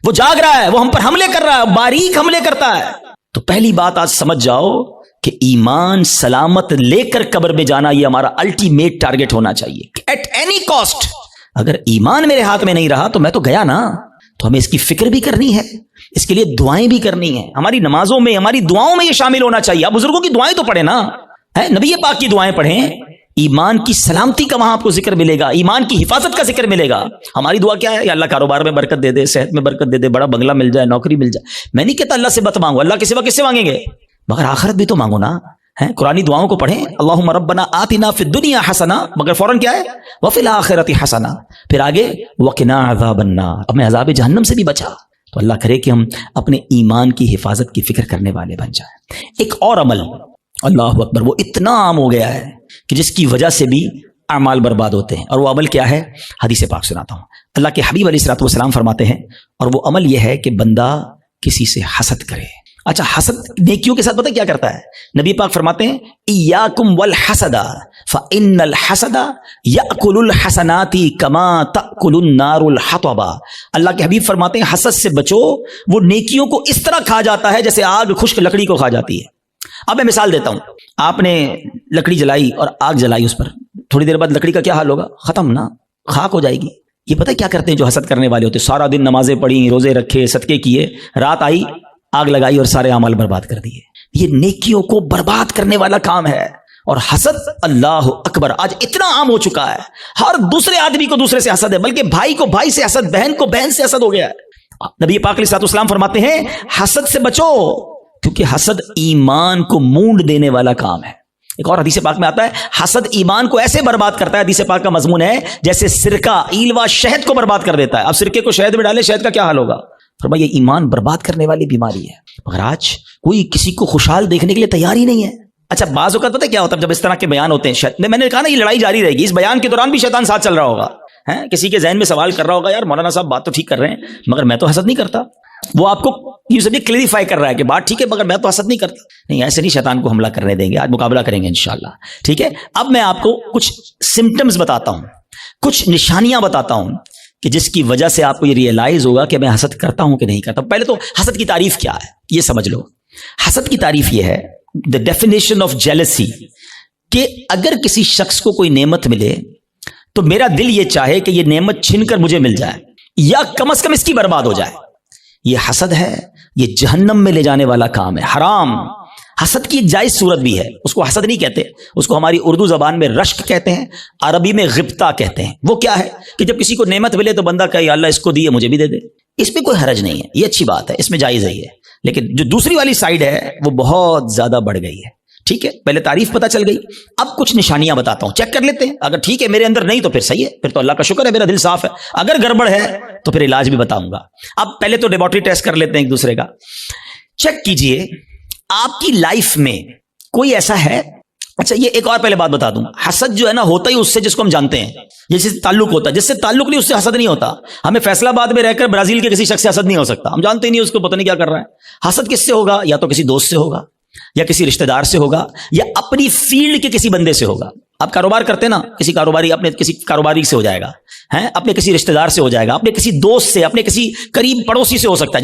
وہ جاگ رہا ہے، وہ ہم پر حملے کر رہا ہے، باریک حملے کرتا ہے۔ تو پہلی بات آج سمجھ جاؤ کہ ایمان سلامت لے کر قبر میں جانا یہ ہمارا الٹیمیٹ ٹارگٹ ہونا چاہیے ایٹ اینی کاسٹ۔ اگر ایمان میرے ہاتھ میں نہیں رہا تو میں تو گیا نا۔ تو ہمیں اس کی فکر بھی کرنی ہے، اس کے لیے دعائیں بھی کرنی ہیں، ہماری نمازوں میں ہماری دعاؤں میں یہ شامل ہونا چاہیے۔ آپ بزرگوں کی دعائیں تو پڑھیں نا، نبی پاک کی دعائیں پڑھیں، ایمان کی سلامتی کا وہاں آپ کو ذکر ملے گا، ایمان کی حفاظت کا ذکر ملے گا۔ ہماری دعا کیا ہے؟ یا اللہ کاروبار میں برکت دے دے، صحت میں برکت دے دے، بڑا بنگلہ مل جائے، نوکری مل جائے۔ میں نہیں کہتا اللہ سے مت مانگو، اللہ کے سوا کس سے مانگیں گے؟ مگر آخرت بھی تو مانگو نا۔ قرآنی دعاؤں کو پڑھیں، اللہم ربنا آتنا فی الدنیا حسنہ، مگر فوراً کیا ہے؟ وفی الآخرۃ حسنہ، پھر آگے وقنا عذاب النار، ہمیں عذاب جہنم سے بھی بچا۔ تو اللہ کرے کہ ہم اپنے ایمان کی حفاظت کی فکر کرنے والے بن جائیں۔ ایک اور عمل، اللہ اکبر، وہ اتنا عام ہو گیا ہے کہ جس کی وجہ سے بھی اعمال برباد ہوتے ہیں، اور وہ عمل کیا ہے؟ حدیث پاک سناتا ہوں۔ اللہ کے حبیب علیہ الصلوۃ والسلام فرماتے ہیں، اور وہ عمل یہ ہے کہ بندہ کسی سے حسد کرے۔ اچھا، حسد نیکیوں کے ساتھ پتہ کیا کرتا ہے؟ نبی پاک فرماتے ہیں ایاکم والحسد فإن الحسد یأکل الحسنات کما تأکل النار الحطب۔ اللہ کے حبیب فرماتے ہیں حسد سے بچو، وہ نیکیوں کو اس طرح کھا جاتا ہے جیسے آگ خشک لکڑی کو کھا جاتی ہے۔ اب میں مثال دیتا ہوں، آپ نے لکڑی جلائی اور آگ جلائی اس پر، تھوڑی دیر بعد لکڑی کا کیا حال ہوگا؟ ختم نا، خاک ہو جائے گی۔ یہ پتہ کیا کرتے ہیں جو حسد کرنے والے ہوتے؟ سارا دن نمازیں پڑھی، روزے رکھے، صدقے کیے، رات آئی آگ لگائی اور سارے اعمال برباد کر دیے۔ یہ نیکیوں کو برباد کرنے والا کام ہے۔ اور حسد، اللہ اکبر، آج اتنا عام ہو چکا ہے، ہر دوسرے آدمی کو دوسرے سے حسد ہے، بلکہ بھائی کو بھائی سے حسد، بہن کو بہن سے حسد ہو گیا ہے۔ نبی پاک علیہ الصلوۃ والسلام فرماتے ہیں حسد سے بچو، کیونکہ حسد ایمان کو مونڈ دینے والا کام ہے۔ ایک اور حدیث پاک میں آتا ہے حسد ایمان کو ایسے برباد کرتا ہے، حدیث پاک کا مضمون ہے جیسے سرکہ ایلوا شہد کو برباد کر دیتا ہے۔ اب سرکے کو شہد میں ڈالے، شہد کا کیا حال ہوگا؟ فرمایا یہ ایمان برباد کرنے والی بیماری ہے۔ مگر آج کوئی کسی کو خوشحال دیکھنے کے لیے تیار ہی نہیں ہے۔ اچھا، بعض اوقات پتہ کیا ہوتا ہے جب اس طرح کے بیان ہوتے ہیں، میں نے کہا نا یہ لڑائی جاری رہے گی، اس بیان کے دوران بھی شیطان ساتھ چل رہا ہوگا، کسی کے ذہن میں سوال کر رہا ہوگا یار مولانا صاحب بات تو ٹھیک کر رہے ہیں مگر میں تو حسد نہیں کرتا۔ وہ آپ کو یہ سب کلیریفائی کر رہا ہے کہ بات ٹھیک ہے مگر میں تو حسد نہیں کرتا۔ نہیں، ایسے نہیں شیطان کو حملہ کرنے دیں گے، آج مقابلہ کریں گے انشاءاللہ، ٹھیک ہے؟ اب میں آپ کو کچھ سمٹمز بتاتا ہوں، کچھ نشانیاں بتاتا ہوں کہ جس کی وجہ سے آپ کو یہ ریئلائز ہوگا کہ میں حسد کرتا ہوں کہ نہیں کرتا۔ پہلے تو حسد کی تعریف کیا ہے یہ سمجھ لو۔ حسد کی تعریف یہ ہے، the definition of jealousy، کہ اگر کسی شخص کو کوئی نعمت ملے تو میرا دل یہ چاہے کہ یہ نعمت چھن کر مجھے مل جائے یا کم از کم اس کی برباد ہو جائے۔ یہ حسد ہے، یہ جہنم میں لے جانے والا کام ہے، حرام۔ حسد کی ایک جائز صورت بھی ہے، اس کو حسد نہیں کہتے، اس کو ہماری اردو زبان میں رشک کہتے ہیں، عربی میں غبطہ کہتے ہیں۔ وہ کیا ہے کہ جب کسی کو نعمت ملے تو بندہ کہے اللہ اس کو دیے مجھے بھی دے دے، اس میں کوئی حرج نہیں ہے، یہ اچھی بات ہے، اس میں جائز ہے یہ۔ لیکن جو دوسری والی سائیڈ ہے وہ بہت زیادہ بڑھ گئی ہے، ٹھیک ہے؟ پہلے تعریف پتہ چل گئی، اب کچھ نشانیاں بتاتا ہوں، چیک کر لیتے ہیں۔ اگر ٹھیک ہے میرے اندر نہیں تو پھر صحیح ہے، پھر تو اللہ کا شکر ہے میرا دل صاف ہے۔ اگر گڑبڑ ہے تو پھر علاج بھی بتاؤں گا۔ اب پہلے تو لیبارٹری ٹیسٹ کر لیتے ہیں ایک دوسرے کا۔ چیک کیجئے آپ کی لائف میں کوئی ایسا ہے۔ اچھا، یہ ایک اور پہلے بات بتا دوں، حسد جو ہے نا ہوتا ہی اس سے جس کو ہم جانتے ہیں، جس سے تعلق ہوتا ہے، جس سے تعلق نہیں اس سے حسد نہیں ہوتا۔ ہمیں فیصلہ آباد میں رہ کر برازیل کے کسی شخص سے حسد نہیں ہو سکتا، ہم جانتے ہی نہیں اس کو، پتہ نہیں کیا کر رہا ہے۔ حسد کس سے ہوگا؟ یا تو کسی دوست سے ہوگا، یا کسی رشتہ دار سے ہوگا، یا اپنی فیلڈ کے کسی بندے سے ہوگا۔ آپ کاروبار کرتے نا، کسی کاروباری اپنے کسی کاروباری سے ہو جائے گا، اپنے کسی رشتہ دار سے ہو جائے گا، اپنے کسی دوست سے، اپنے کسی قریب پڑوسی سے ہو سکتا ہے،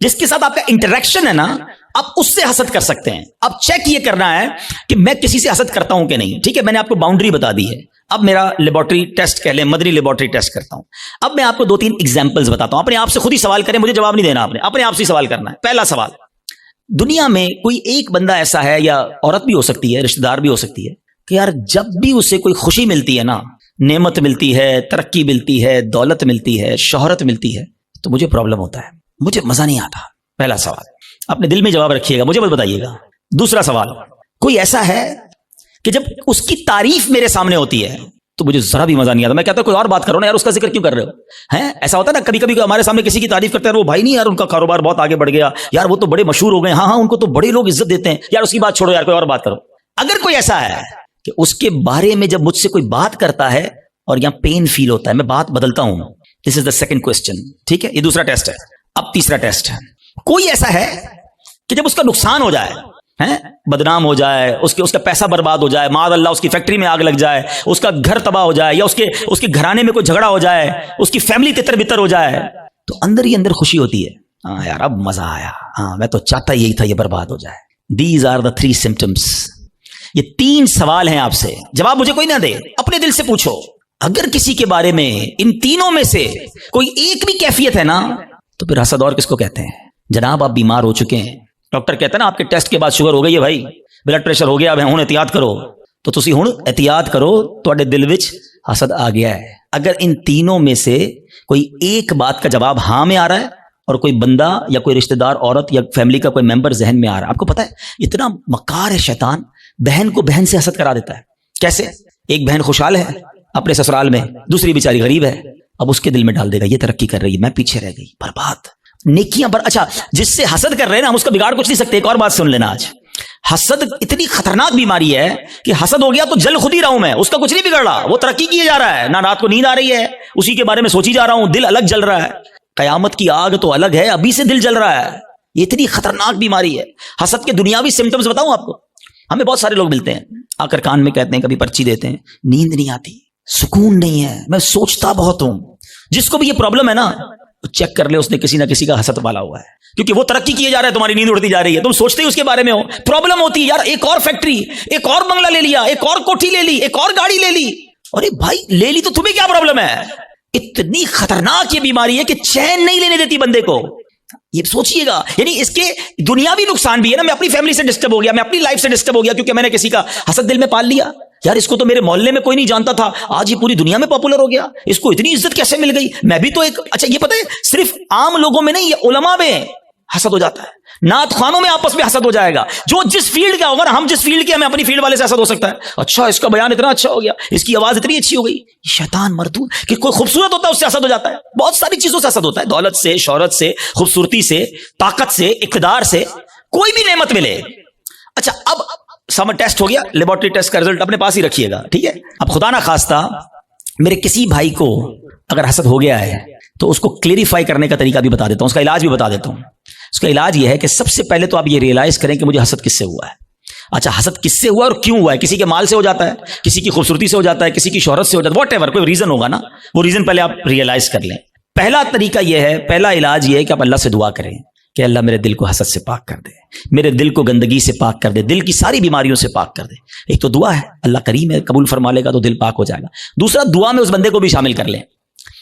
جس کے ساتھ آپ کا انٹریکشن ہے نا، آپ اس سے حسد کر سکتے ہیں۔ اب چیک یہ کرنا ہے کہ میں کسی سے حسد کرتا ہوں کہ نہیں، ٹھیک ہے؟ میں نے آپ کو باؤنڈری بتا دی ہے، اب میرا لیبارٹری ٹیسٹ کہہ لیں، مدنی لیبارٹری ٹیسٹ کرتا ہوں. اب میں آپ کو 2-3 ایگزامپلز بتاتا ہوں. اپنے آپ سے خود ہی سوال کریں، مجھے جواب نہیں دینا، آپ نے اپنے آپ سے سوال کرنا ہے. پہلا سوال، دنیا میں کوئی ایک بندہ ایسا ہے، یا عورت بھی ہو سکتی ہے، رشتہ دار بھی ہو سکتی ہے، کہ یار جب بھی اسے کوئی خوشی ملتی ہے نا، نعمت ملتی ہے، ترقی ملتی ہے، دولت ملتی ہے، شہرت ملتی ہے، تو مجھے پرابلم ہوتا ہے، مجھے مزہ نہیں آتا. پہلا سوال اپنے دل میں جواب رکھیے گا، مجھے بس بتائیے گا. دوسرا سوال، کوئی ایسا ہے کہ جب اس کی تعریف میرے سامنے ہوتی ہے تو مجھے ذرا بھی مزہ نہیں آتا. میں کہتا ہوں کوئی اور بات کرو نا یار، اس کا ذکر کیوں کر رہے ہو؟ ہیں ایسا ہوتا ہے نا، کبھی کبھی ہمارے سامنے کسی کی تعریف کرتے ہیں، وہ بھائی نہیں یار ان کا کاروبار بہت آگے بڑھ گیا، یار وہ تو بڑے مشہور ہو گئے، ہاں ان کو تو بڑے لوگ عزت دیتے ہیں، یار اس کی بات چھوڑو، یار کوئی اور بات کرو. اگر کوئی ایسا ہے کہ اس کے بارے میں جب مجھ سے کوئی بات کرتا ہے اور یہاں پین فیل ہوتا ہے، میں بات بدلتا ہوں. دس از دا سیکنڈ کوسچن. ٹھیک ہے، یہ دوسرا ٹیسٹ ہے. اب تیسرا ٹیسٹ ہے، کوئی ایسا ہے کہ جب اس کا نقصان ہو جائے، بدنام ہو جائے، اس کا پیسہ برباد ہو جائے، معاذ اللہ اس کی فیکٹری میں آگ لگ جائے، اس کا گھر تباہ ہو جائے، یا اس کے گھرانے میں کوئی جھگڑا ہو جائے، اس کی فیملی تتر بتر ہو جائے، تو اندر ہی اندر خوشی ہوتی ہے، ہاں یار اب مزہ آیا، ہاں میں تو چاہتا یہی تھا یہ برباد ہو جائے. These are the 3 symptoms. یہ 3 سوال ہیں آپ سے، جواب مجھے کوئی نہ دے، اپنے دل سے پوچھو. اگر کسی کے بارے میں ان تینوں میں سے کوئی ایک بھی کیفیت ہے نا، تو پھر حسد اور کس کو کہتے ہیں؟ جناب آپ بیمار ہو چکے ہیں، ڈاکٹر کہتا ہے نا آپ کے ٹیسٹ کے بعد شوگر ہو گئی ہے بھائی، بلڈ پریشر ہو گیا، اب ہن احتیاط کرو، تو تسی ہن احتیاط کرو، تواڈے دل وچ حسد آ گیا ہے. اگر ان تینوں میں سے کوئی ایک بات کا جواب ہاں میں آ رہا ہے، اور کوئی بندہ یا کوئی رشتہ دار عورت یا فیملی کا کوئی ممبر ذہن میں آ رہا ہے، آپ کو پتا ہے اتنا مکار ہے شیطان، بہن کو بہن سے حسد کرا دیتا ہے. کیسے؟ ایک بہن خوشحال ہے اپنے سسرال میں، دوسری بیچاری غریب ہے، اب اس کے دل میں ڈال دے گا یہ ترقی کر رہی ہے، میں پیچھے رہ گئی، برباد. نیکیاں اچھا جس سے حسد کر رہے ہیں نا، ہم اس کا بگاڑ کچھ نہیں سکتے. ایک اور بات سن لینا، آج حسد اتنی خطرناک بیماری ہے کہ حسد ہو گیا تو جل خود ہی رہا ہوں میں، اس کا کچھ نہیں بگڑ رہا، وہ ترقی کیے جا رہا ہے، نہ رات کو نیند آ رہی ہے، اسی کے بارے میں سوچی جا رہا ہوں، دل الگ جل رہا ہے. قیامت کی آگ تو الگ ہے، ابھی سے دل جل رہا ہے. یہ اتنی خطرناک بیماری ہے. حسد کے دنیاوی سمٹمز بتاؤں آپ کو. ہمیں بہت سارے لوگ ملتے ہیں، آ کر کان میں کہتے ہیں، کبھی پرچی دیتے ہیں، نیند نہیں آتی، سکون نہیں ہے، میں سوچتا بہت ہوں. جس کو بھی یہ پرابلم ہے نا، چیک کر لے اس نے کسی نہ کسی کا حسد والا ہوا ہے، کیونکہ وہ ترقی کیے جا رہا ہے، تمہاری نیند اڑتی جا رہی ہے، تم سوچتے ہی اس کے بارے میں ہو. پرابلم ہوتی ہے یار، ایک اور فیکٹری، ایک اور بنگلہ لے لیا، ایک اور کوٹھی لے لی، ایک اور گاڑی لے لی. ارے بھائی لے لی تو تمہیں کیا پرابلم ہے؟ اتنی خطرناک یہ بیماری ہے کہ چین نہیں لینے دیتی بندے کو. یہ سوچئے گا، یعنی اس کے دنیاوی نقصان بھی ہے نا. میں اپنی فیملی سے ڈسٹرب ہو گیا، میں اپنی لائف سے ڈسٹرب ہو گیا، کیونکہ میں نے کسی کا حسد دل میں پال لیا. یار اس کو تو میرے محلے میں کوئی نہیں جانتا تھا، آج یہ پوری دنیا میں پاپولر ہو گیا، اس کو اتنی عزت کیسے مل گئی، میں بھی تو ایک. اچھا یہ پتہ ہے صرف عام لوگوں میں نہیں، یہ علماء میں حسد ہو جاتا ہے، نعت خوانوں میں آپس میں حسد ہو جائے گا. جو جس فیلڈ کا ہوگا نا، ہم جس فیلڈ کے، ہمیں اپنی فیلڈ والے سے حسد ہو سکتا ہے. اچھا اس کا بیان اتنا اچھا ہو گیا، اس کی آواز اتنی اچھی ہو گئی. شیطان مردود کہ کوئی خوبصورت ہوتا ہے اس سے حسد ہو جاتا ہے. بہت ساری چیزوں سے حسد ہوتا ہے، دولت سے، شہرت سے، خوبصورتی سے، طاقت سے، اقتدار سے، کوئی بھی نعمت ملے. اچھا اب سمر ٹیسٹ ہو گیا، لیبارٹری ٹیسٹ کا رزلٹ اپنے پاس ہی رکھیے گا، ٹھیک ہے. اب خدا نہ خواستہ میرے کسی بھائی کو اگر حسد ہو گیا ہے تو اس کو کلیریفائی کرنے کا طریقہ بھی بتا دیتا ہوں، اس کا علاج بھی بتا دیتا ہوں. اس کا علاج یہ ہے کہ سب سے پہلے تو آپ یہ ریئلائز کریں کہ مجھے حسد کس سے ہوا ہے. اچھا حسد کس سے ہوا اور کیوں ہوا ہے؟ کسی کے مال سے ہو جاتا ہے، کسی کی خوبصورتی سے ہو جاتا ہے، کسی کی شہرت سے ہو جاتا ہے، واٹ ایور کوئی ریزن ہوگا نا، وہ ریزن پہلے آپ ریئلائز کر لیں. پہلا طریقہ یہ ہے، پہلا علاج یہ ہے کہ آپ اللہ سے دعا کریں کہ اللہ میرے دل کو حسد سے پاک کر دے، میرے دل کو گندگی سے پاک کر دے، دل کی ساری بیماریوں سے پاک کر دے. ایک تو دعا ہے، اللہ کریم ہے، قبول فرما لے گا تو دل پاک ہو جائے گا. دوسرا دعا میں اس بندے کو بھی شامل کر لیں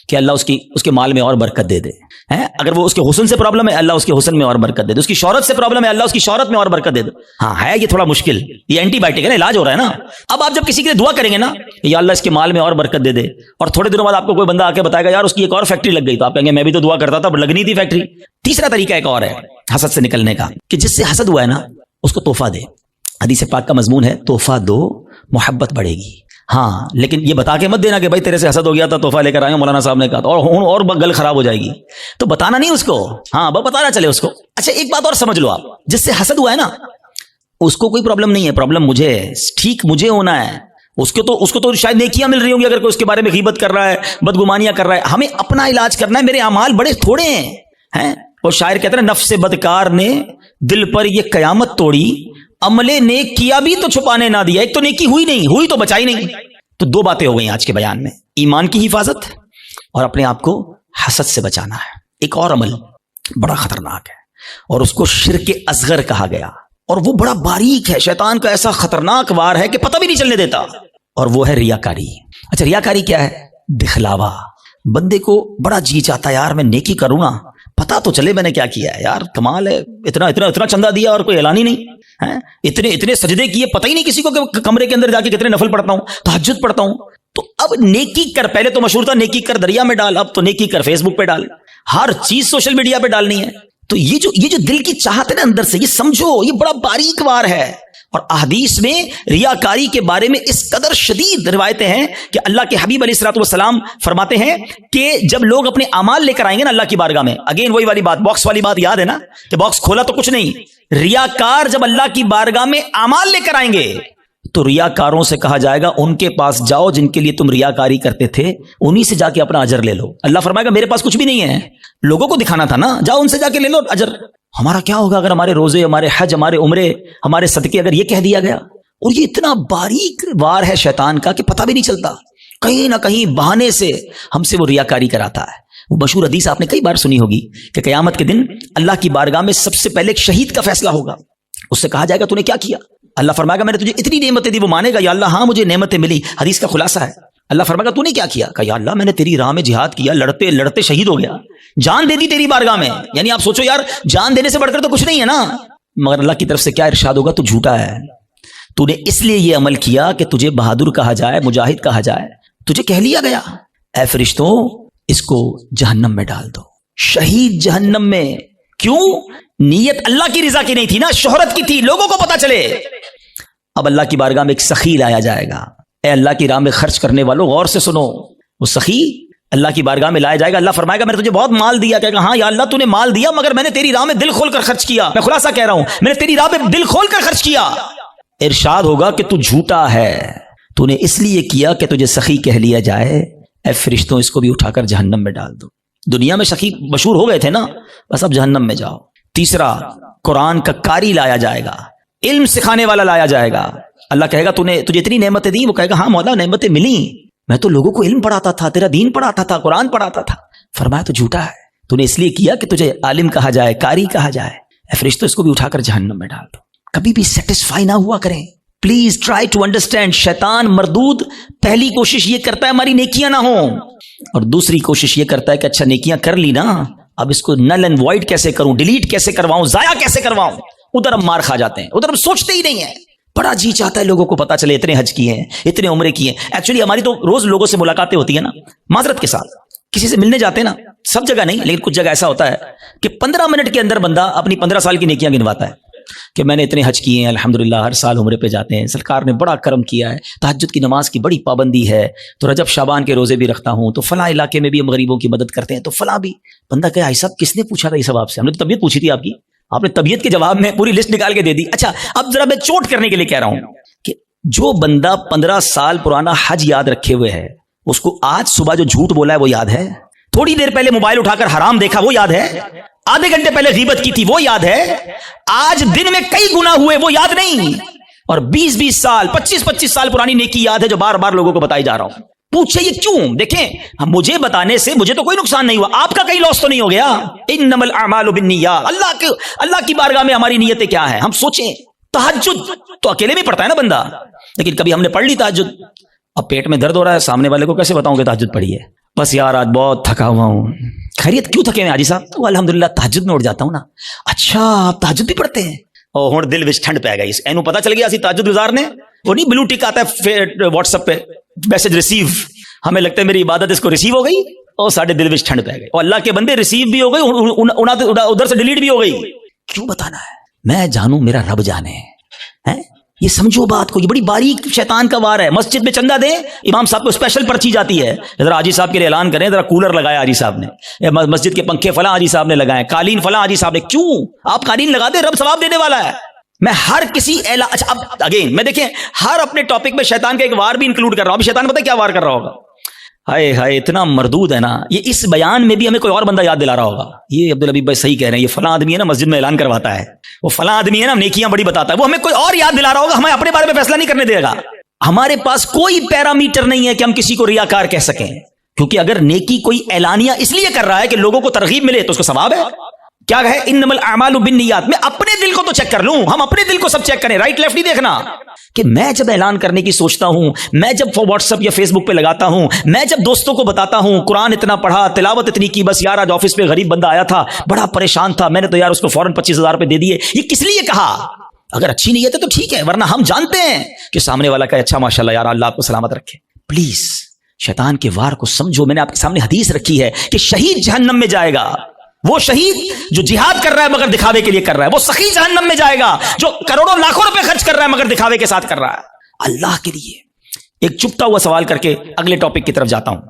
کہ اللہ اس کے مال میں اور برکت دے دے. اگر وہ اس کے حسن سے پرابلم ہے، اللہ اس کے حسن میں اور برکت دے دے. اس کی شہرت سے پرابلم ہے، اللہ اس کی شہرت میں اور برکت دے دے. ہاں ہے یہ تھوڑا مشکل، یہ اینٹی بائیوٹک ہے نا، علاج ہو رہا ہے نا. اب آپ جب کسی کے لیے دعا کریں گے نا، یا اللہ اس کے مال میں اور برکت دے دے، اور تھوڑے دنوں بعد آپ کو کوئی بندہ آ کے بتائے گا یار اس کی ایک اور فیکٹری لگ گئی، تو آپ کہیں گے میں بھی تو دعا کرتا تھا لگنی تھی فیکٹری. تیسرا طریقہ ایک اور ہے حسد سے نکلنے کا، کہ جس سے حسد ہوا ہے نا اس کو تحفہ دے. حدیث پاک کا مضمون ہے تحفہ دو محبت بڑھے گی. ہاں لیکن یہ بتا کے مت دینا کہ بھائی تیرے سے حسد ہو گیا تھا تحفہ لے کر آئے، مولانا صاحب نے کہا تھا، اور گل خراب ہو جائے گی، تو بتانا نہیں اس کو. ہاں بتانا چلے اس کو. اچھا ایک بات اور سمجھ لو آپ، جس سے حسد ہوا ہے نا اس کو کوئی پرابلم نہیں ہے، پرابلم مجھے ہے، ٹھیک مجھے ہونا ہے. اس کو تو شاید نیکیاں مل رہی ہوں گی اگر کوئی اس کے بارے میں غیبت کر رہا ہے، بدگمانیاں کر رہا ہے. ہمیں اپنا علاج کرنا ہے. میرے اعمال بڑے تھوڑے ہیں. وہ شاعر کہتے ہیں نفس بدکار نے دل پر یہ قیامت توڑی، عمل نیک کیا بھی تو چھپانے نہ دیا. ایک تو نیکی ہوئی نہیں، ہوئی تو بچائی نہیں. تو دو باتیں ہو گئی آج کے بیان میں، ایمان کی حفاظت اور اپنے آپ کو حسد سے بچانا ہے. ایک اور عمل بڑا خطرناک ہے اور اس کو شرک اصغر کہا گیا، اور وہ بڑا باریک ہے. شیطان کا ایسا خطرناک وار ہے کہ پتہ بھی نہیں چلنے دیتا. اور وہ ہے ریاکاری. اچھا ریاکاری کیا ہے؟ دکھلاوا. بندے کو بڑا جی چاہتا ہے یار میں نیکی کروں نا, پتا تو چلے میں نے کیا کیا ہے, یار کمال ہے, اتنا اتنا اتنا چندہ دیا اور کوئی اعلان ہی نہیں, اتنے اتنے سجدے کیے, پتہ ہی نہیں کسی کو کہ کمرے کے اندر جا کے کتنے نفل پڑھتا ہوں, تہجد پڑھتا ہوں. تو اب نیکی کر, پہلے تو مشہور تھا نیکی کر دریا میں ڈال, اب تو نیکی کر فیس بک پہ ڈال, ہر چیز سوشل میڈیا پہ ڈالنی ہے. تو یہ جو دل کی چاہت ہے نا اندر سے, یہ سمجھو یہ بڑا باریک وار ہے. اور احادیث میں ریاکاری کے بارے میں اس قدر شدید روایتیں ہیں کہ اللہ کے حبیب علیہ الصلوۃ والسلام فرماتے ہیں کہ جب لوگ اپنے اعمال لے کر آئیں گے نا اللہ کی بارگاہ میں, اگین وہی والی بات, باکس والی بات یاد ہے نا کہ باکس کھولا تو کچھ نہیں, ریاکار جب اللہ کی بارگاہ میں اعمال لے کر آئیں گے تو ریاکاروں سے کہا جائے گا ان کے پاس جاؤ جن کے لیے تم ریاکاری کرتے تھے, انہی سے جا کے اپنا اجر لے لو. اللہ فرمائے گا میرے پاس کچھ بھی نہیں ہے, لوگوں کو دکھانا تھا نا, جاؤ ان سے جا کے لے لو اجر. ہمارا کیا ہوگا اگر ہمارے روزے, ہمارے حج, ہمارے عمرے, ہمارے صدقے اگر یہ کہہ دیا گیا؟ اور یہ اتنا باریک وار ہے شیطان کا کہ پتہ بھی نہیں چلتا, کہیں نہ کہیں بہانے سے ہم سے وہ ریاکاری کراتا ہے. وہ مشہور حدیث آپ نے کئی بار سنی ہوگی کہ قیامت کے دن اللہ کی بارگاہ میں سب سے پہلے ایک شہید کا فیصلہ ہوگا. اس سے کہا جائے گا تو نے کیا کیا؟ اللہ فرمائے گا میں نے تجھے اتنی نعمتیں دی. وہ مانے گا یا اللہ ہاں مجھے نعمتیں ملی, حدیث کا خلاصہ ہے. اللہ فرمائے گا تو نے کیا کیا؟ کہا یا اللہ میں نے تیری راہ میں جہاد کیا, لڑتے لڑتے شہید ہو گیا, جان دے دی تیری بارگاہ میں. یعنی آپ سوچو یار جان دینے سے بڑھ کر تو کچھ نہیں ہے نا. مگر اللہ کی طرف سے کیا ارشاد ہوگا؟ تو جھوٹا ہے, تو نے اس لیے یہ عمل کیا کہ تجھے بہادر کہا جائے, مجاہد کہا جائے, تجھے کہہ لیا گیا اے فرشتوں اس کو جہنم میں ڈال دو. شہید جہنم میں کیوں؟ نیت اللہ کی رضا کی نہیں تھی نا, شہرت کی تھی, لوگوں کو پتا چلے. اب اللہ کی بارگاہ میں ایک سخی لایا جائے گا. اے اللہ کی راہ میں خرچ کرنے والوں غور سے سنو, وہ سخی اللہ کی بارگاہ میں لایا جائے گا. اللہ فرمائے گا میں نے تجھے بہت مال دیا. کہے گا ہاں یا اللہ تو نے مال دیا مگر میں نے تیری راہ میں دل کھول کر خرچ کیا. میں خلاصہ کہہ رہا ہوں, میں نے تیری راہ میں دل کھول کر خرچ کیا. ارشاد ہوگا کہ تو جھوٹا ہے, تو نے اس لیے کیا کہ تجھے سخی کہہ لیا جائے. اے فرشتوں اس کو بھی اٹھا کر جہنم میں ڈال دو. دنیا میں سخی مشہور ہو گئے تھے نا, بس اب جہنم میں جاؤ. تیسرا, قرآن کا قاری لایا جائے گا, علم سکھانے والا لایا جائے گا. اللہ کہے گا تجھے اتنی نعمتیں دی. وہ کہے گا ہاں مولا نعمتیں ملی, میں تو لوگوں کو علم پڑھاتا تھا, تیرا دین پڑھاتا تھا, قرآن پڑھاتا تھا. فرمایا تو جھوٹا ہے, تو نے اس لیے کیا کہ تجھے عالم کہا جائے, قاری کہا جائے. اے فرشتوں اس کو بھی اٹھا کر جہنم میں ڈال دو. کبھی بھی سیٹسفائی نہ ہوا کریں, پلیز ٹرائی ٹو انڈرسٹینڈ. شیطان مردود پہلی کوشش یہ کرتا ہے ہماری نیکیاں نہ ہوں, اور دوسری کوشش یہ کرتا ہے کہ اچھا نیکیاں کر لی نا, اب اس کو نل اینڈ وائڈ کیسے کروں, ڈیلیٹ کیسے کرواؤں, ضائع کیسے کرواؤں. ادھر ہم مار کھا جاتے ہیں, ادھر ہم سوچتے ہی نہیں ہیں. بڑا جی چاہتا ہے لوگوں کو پتا چلے اتنے حج کیے ہیں, اتنے عمرے کیے ہیں. ایکچولی ہماری تو روز لوگوں سے ملاقاتیں ہوتی ہیں نا, معذرت کے ساتھ کسی سے ملنے جاتے ہیں نا, سب جگہ نہیں لیکن کچھ جگہ ایسا ہوتا ہے کہ 15 منٹ کے اندر بندہ اپنی 15 سال کی نیکیاں گنواتا ہے کہ میں نے اتنے حج کیے ہیں, الحمدللہ ہر سال عمرے پہ جاتے ہیں, سرکار نے بڑا کرم کیا ہے, تہجد کی نماز کی بڑی پابندی ہے, تو رجب شعبان کے روزے بھی رکھتا ہوں, تو فلاں علاقے میں بھی ہم غریبوں کی مدد کرتے ہیں, تو فلاں بھی. بندہ کہ بھائی صاحب کس نے پوچھا تھا یہ سب آپ سے؟ ہم نے تو طبیعت پوچھی تھی آپ کی, آپ نے طبیعت کے جواب میں پوری لسٹ نکال کے دے دی. اچھا اب ذرا میں چوٹ کرنے کے لیے کہہ رہا ہوں کہ جو بندہ 15 سال پرانا حج یاد رکھے ہوئے ہے, اس کو آج صبح جو جھوٹ بولا ہے وہ یاد ہے؟ تھوڑی دیر پہلے موبائل اٹھا کر حرام دیکھا وہ یاد ہے؟ آدھے گھنٹے پہلے غیبت کی تھی وہ یاد ہے؟ آج دن میں کئی گناہ ہوئے وہ یاد نہیں؟ اور 20 سال 25 سال پرانی نیکی یاد ہے جو بار بار لوگوں کو بتائی جا رہا ہوں. پوچھے یہ کیوں؟ دیکھیں مجھے بتانے سے مجھے تو کوئی نقصان نہیں ہوا, آپ کا کہیں لاس تو نہیں ہو گیا. انما الاعمال بالنیات, اللہ کی بارگاہ میں ہماری نیتیں کیا ہیں؟ ہم سوچیں. تہجد تو اکیلے بھی پڑھتا ہے نا بندہ, لیکن کبھی ہم نے پڑھ لی تہجد, اب پیٹ میں درد ہو رہا ہے, سامنے والے کو کیسے بتاؤں کہ تہجد پڑھی ہے؟ بس یار آج بہت تھکا ہوا ہوں. خیریت کیوں تھکے ہیں حاجی صاحب؟ تو الحمدللہ تہجد میں اٹھ جاتا ہوں نا. اچھا آپ تہجد بھی پڑھتے ہیں؟ او ہن دل وچ ٹھنڈ پی گئی, اینو پتہ چل گیا اسی تہجد گزار نے. وہ نہیں بلو ٹک آتا ہے واٹس ایپ پہ میسج ریسیو, ہمیں لگتا ہے میری عبادت اس کو ریسیو ہو گئی, اور ساڈے دل وچ ٹھنڈ پی گئی, اور اللہ کے بندے ریسیو بھی ہو گئی, ادھر سے ڈیلیٹ بھی ہو گئی. کیوں بتانا ہے؟ میں جانوں میرا رب جانے ہیں. یہ سمجھو بات کو, یہ بڑی باریک شیطان کا وار ہے. مسجد میں چندہ دیں, امام صاحب کو اسپیشل پرچی جاتی ہے, ذرا حاجی صاحب کے لیے اعلان کریں, ذرا کولر لگایا حاجی صاحب نے, مسجد کے پنکھے فلاں حاجی صاحب نے لگائے, قالین فلاں حاجی صاحب نے. کیوں آپ قالین لگا دیں, رب ثواب دینے والا ہے. میں ہر کسی اچھا اب اگین میں دیکھیں ہر اپنے ٹاپک میں شیطان کا ایک وار بھی انکلوڈ کر رہا ہوں. ابھی شیطان پتہ کیا وار کر رہا ہوگا؟ ہائے ہائے اتنا مردود ہے نا, یہ اس بیان میں بھی ہمیں کوئی اور بندہ یاد دلا رہا ہوگا, یہ عبدالحبیب بھائی صحیح کہہ رہے ہیں, یہ فلاں آدمی ہے نا مسجد میں اعلان کرواتا ہے, وہ فلاں آدمی ہے نا نیکیاں بڑی بتاتا ہے, وہ ہمیں کوئی اور یاد دلا رہا ہوگا, ہمیں اپنے بارے میں فیصلہ نہیں کرنے دے گا. ہمارے پاس کوئی پیرامیٹر نہیں ہے کہ ہم کسی کو ریاکار کہہ سکیں, کیونکہ اگر نیکی کوئی اعلانیہ اس لیے کر رہا ہے کہ لوگوں کو ترغیب ملے تو اس کو ثواب ہے, کیا ہے انمل الاعمال بالنیات. میں اپنے دل کو تو چیک کر لوں, ہم اپنے دل کو سب چیک کریں, رائٹ لیفٹ نہیں دیکھنا. کہ میں جب اعلان کرنے کی سوچتا ہوں, میں جب واٹس ایپ یا فیس بک پہ لگاتا ہوں, میں جب دوستوں کو بتاتا ہوں قرآن اتنا پڑھا, تلاوت اتنی کی, بس یار آج آفس پہ غریب بندہ آیا تھا, بڑا پریشان تھا, میں نے تو یار اس کو فوراً 25,000 روپے دے دیے, یہ کس لیے کہا؟ اگر اچھی نیت ہے تو ٹھیک ہے, ورنہ ہم جانتے ہیں کہ سامنے والا کا اچھا ماشاءاللہ یار اللہ آپ کو سلامت رکھے. پلیز شیطان کے وار کو سمجھو. میں نے آپ کے سامنے حدیث رکھی ہے کہ شہید جہنم میں جائے گا. وہ شہید جو جہاد کر رہا ہے مگر دکھاوے کے لیے کر رہا ہے, وہ سخی جہنم میں جائے گا. جو کروڑوں لاکھوں روپے خرچ کر رہا ہے مگر دکھاوے کے ساتھ کر رہا ہے اللہ کے لیے. ایک چپتا ہوا سوال کر کے اگلے ٹاپک کی طرف جاتا ہوں.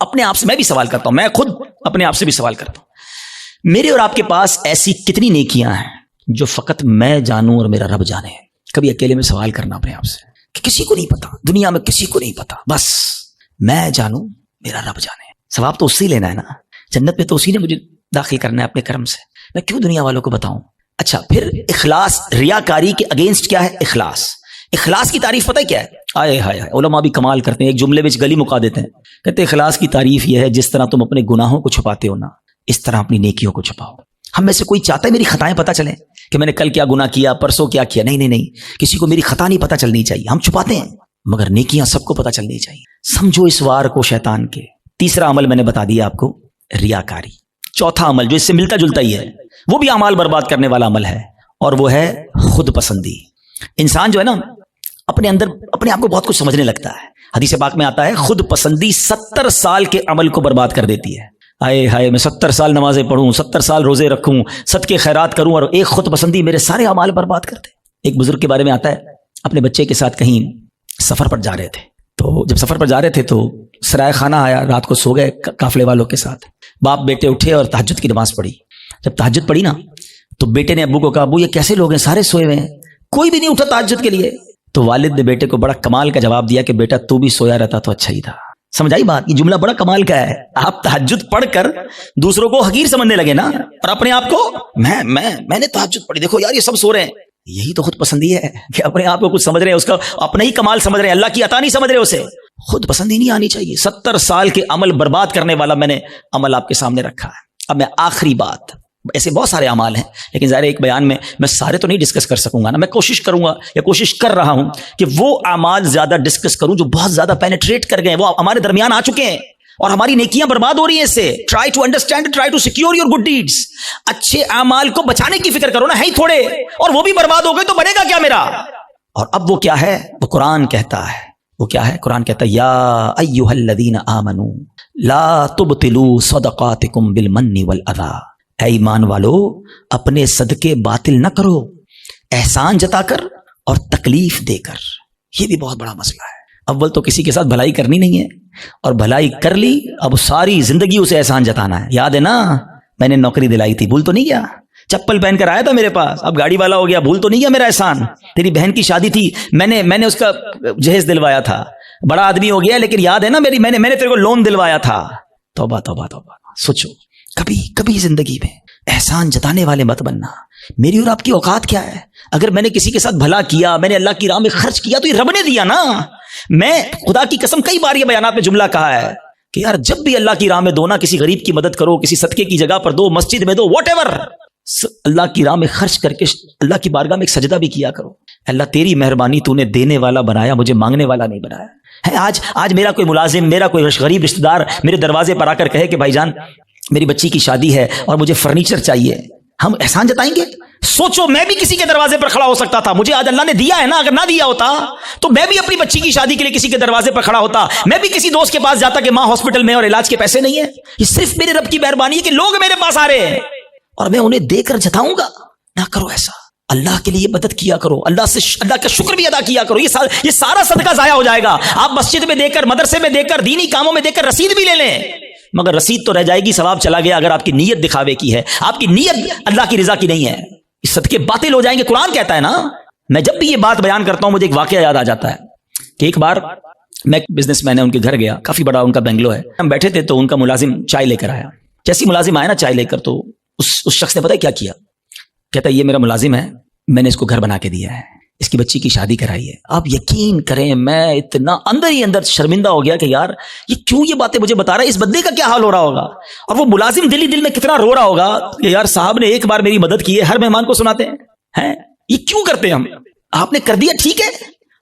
اپنے آپ سے میں بھی سوال کرتا ہوں, میں خود اپنے آپ سے بھی سوال کرتا ہوں. میرے اور آپ کے پاس ایسی کتنی نیکیاں ہیں جو فقط میں جانوں اور میرا رب جانے. کبھی اکیلے میں سوال کرنا اپنے آپ سے کہ کسی کو نہیں پتا, دنیا میں کسی کو نہیں پتا, بس میں جانوں میرا رب جانے. ثواب تو اسی لینا ہے نا, جنت میں تو اسی نے مجھے داخل کرنا ہے اپنے کرم سے, میں کیوں دنیا والوں کو بتاؤں. اچھا پھر اخلاص, ریاکاری کے اگینسٹ کیا ہے اخلاص. اخلاص کی تعریف پتہ کیا ہے؟ آئے ہائے علماء بھی کمال کرتے ہیں, ایک جملے میں گلی مکا دیتے ہیں. کہتے ہیں اخلاص کی تعریف یہ ہے جس طرح تم اپنے گناہوں کو چھپاتے ہو نا, اس طرح اپنی نیکیوں کو چھپاؤ. ہم میں سے کوئی چاہتا ہے میری خطائیں پتہ چلیں کہ میں نے کل کیا گناہ کیا, پرسوں کیا کیا؟ نہیں نہیں نہیں, کسی کو میری خطا نہیں پتہ چلنی چاہیے. ہم چھپاتے ہیں مگر نیکیاں سب کو پتہ چلنی چاہیے. سمجھو اس وار کو شیطان کے. تیسرا عمل میں نے بتا دیا آپ کو, ریاکاری. چوتھا عمل جو اس سے ملتا جلتا ہی ہے, وہ بھی اعمال برباد کرنے والا عمل ہے, اور وہ ہے خود پسندی. انسان جو ہے نا اپنے اندر اپنے آپ کو بہت کچھ سمجھنے لگتا ہے. حدیث پاک میں آتا ہے خود پسندی 70 سال کے عمل کو برباد کر دیتی ہے. آئے ہائے میں 70 سال نمازیں پڑھوں, 70 سال روزے رکھوں, صدقے خیرات کروں, اور ایک خود پسندی میرے سارے اعمال برباد کر دے. ایک بزرگ کے بارے میں آتا ہے, اپنے بچے کے ساتھ کہیں سفر پر جا رہے تھے, تو جب سفر پر جا رہے تھے تو سرائے خانہ آیا, رات کو سو گئے قافلے والوں کے ساتھ. باپ بیٹے اٹھے اور تہجد کی نماز پڑھی. جب تہجد پڑھی نا تو بیٹے نے ابو کو کہا, ابو یہ کیسے لوگ ہیں, سارے سوئے ہوئے ہیں, کوئی بھی نہیں اٹھا تہجد کے لیے. تو والد نے بیٹے کو بڑا کمال کا جواب دیا کہ بیٹا تو بھی سویا رہتا تو اچھا ہی تھا. سمجھ آئی بات؟ یہ جملہ بڑا کمال کا ہے. آپ تہجد پڑھ کر دوسروں کو حقیر سمجھنے لگے نا, اور اپنے آپ کو میں نے تہجد پڑھی, دیکھو یار یہ سب سو رہے ہیں. یہی تو خود پسندی ہے کہ اپنے آپ کو کچھ سمجھ رہے ہیں, اس کا اپنا ہی کمال سمجھ رہے ہیں, اللہ کی عطا نہیں سمجھ رہے اسے. خود پسندی نہیں آنی چاہیے. 70 سال کے عمل برباد کرنے والا میں نے عمل آپ کے سامنے رکھا ہے. اب میں آخری بات, ایسے بہت سارے اعمال ہیں لیکن ظاہر ایک بیان میں سارے تو نہیں ڈسکس کر سکوں گا نا. میں کوشش کروں گا یا کوشش کر رہا ہوں کہ وہ اعمال زیادہ ڈسکس کروں جو بہت زیادہ پینیٹریٹ کر گئے, وہ ہمارے درمیان آ چکے ہیں اور ہماری نیکیاں برباد ہو رہی ہیں اس سے. Try to understand, try to secure your good deeds. اچھے اعمال کو بچانے کی فکر کرو نا, ہے ہی تھوڑے, اور وہ بھی برباد ہو گئے تو بنے گا کیا میرا. اور اب وہ کیا ہے, وہ قرآن کہتا ہے, وہ کیا ہے؟ قرآن کہتا ہے یا ایھا الذین آمنوا لا تبطلوا صدقاتکم بالمن والاذی. اے ایمان والو اپنے صدقے باطل نہ کرو احسان جتا کر اور تکلیف دے کر. یہ بھی بہت بڑا مسئلہ ہے. اول تو کسی کے ساتھ بھلائی کرنی نہیں ہے, اور بھلائی کر لی اب ساری زندگی اسے احسان جتانا ہے. یاد ہے نا میں نے نوکری دلائی تھی, بھول تو نہیں گیا؟ چپل پہن کر آیا تھا میرے پاس, اب گاڑی والا ہو گیا, بھول تو نہیں گیا میرا احسان؟ تیری بہن کی شادی تھی, میں نے اس کا جہیز دلوایا تھا, بڑا آدمی ہو گیا لیکن یاد ہے نا میں نے تیرے کو لون دلوایا تھا. توبہ توبہ توبہ. سوچو کبھی زندگی میں احسان جتانے والے مت بننا. میری اور آپ کی اوقات کیا ہے؟ اگر میں نے کسی کے ساتھ بھلا کیا, میں نے اللہ کی راہ میں خرچ کیا تو یہ رب نے دیا نا. میں خدا کی قسم کئی بار یہ بیانات میں جملہ کہا ہے کہ یار جب بھی اللہ کی راہ میں دو نا, کسی غریب کی مدد کرو, کسی صدقے کی جگہ پر دو, مسجد میں دو, واٹ ایور, اللہ کی راہ میں خرچ کر کے اللہ کی بارگاہ میں ایک سجدہ بھی کیا کرو. اللہ تیری مہربانی, تو نے دینے والا بنایا, مجھے مانگنے والا نہیں بنایا ہے. آج میرا کوئی ملازم, میرا کوئی غریب رشتہ دار میرے دروازے پر آ کر کہے کہ بھائی جان میری بچی کی شادی ہے اور مجھے فرنیچر چاہیے, ہم احسان جتائیں گے؟ سوچو میں بھی کسی کے دروازے پر کھڑا ہو سکتا تھا, مجھے آج اللہ نے دیا ہے نا, اگر نہ دیا ہوتا تو میں بھی اپنی بچی کی شادی کے لیے کسی کے دروازے پر کھڑا ہوتا, میں بھی کسی دوست کے پاس جاتا کہ ماں ہاسپٹل میں اور علاج کے پیسے نہیں ہیں. یہ صرف میرے رب کی مہربانی ہے کہ لوگ میرے پاس آ رہے ہیں اور میں انہیں دے کر جتاؤں گا. نہ کرو ایسا, اللہ کے لیے مدد کیا کرو, اللہ کا شکر بھی ادا کیا کرو. یہ سارا صدقہ ضائع ہو جائے گا. آپ مسجد میں دے کر, مدرسے میں دے کر, دینی کاموں میں دے کر رسید بھی لے لیں, مگر رسید تو رہ جائے گی, ثواب چلا گیا اگر آپ کی نیت دکھاوے کی ہے, آپ کی نیت اللہ کی رضا کی نہیں ہے. اس صدقے باطل ہو جائیں گے. قرآن کہتا ہے نا. میں جب بھی یہ بات بیان کرتا ہوں مجھے ایک واقعہ یاد آ جاتا ہے کہ ایک بار میں بزنس مین ہے, ان کے گھر گیا, کافی بڑا ان کا بنگلو ہے. ہم بیٹھے تھے تو ان کا ملازم چائے لے کر آیا. جیسی ملازم آیا نا چائے لے کر, تو اس شخص نے پتہ ہے کیا کیا؟ کہتا ہے یہ میرا ملازم ہے, میں نے اس کو گھر بنا کے دیا ہے, اس کی بچی کی شادی کرائی ہے. آپ یقین کریں میں اتنا اندر ہی اندر شرمندہ ہو گیا کہ یار یہ کیوں یہ باتیں مجھے بتا رہا ہے, اس بندے کا کیا حال ہو رہا ہوگا, اور وہ ملازم دل ہی دل میں کتنا رو رہا ہوگا کہ یار صاحب نے ایک بار میری مدد کی ہے, ہر مہمان کو سناتے ہیں. یہ کیوں کرتے ہیں ہم؟ آپ نے کر دیا ٹھیک ہے,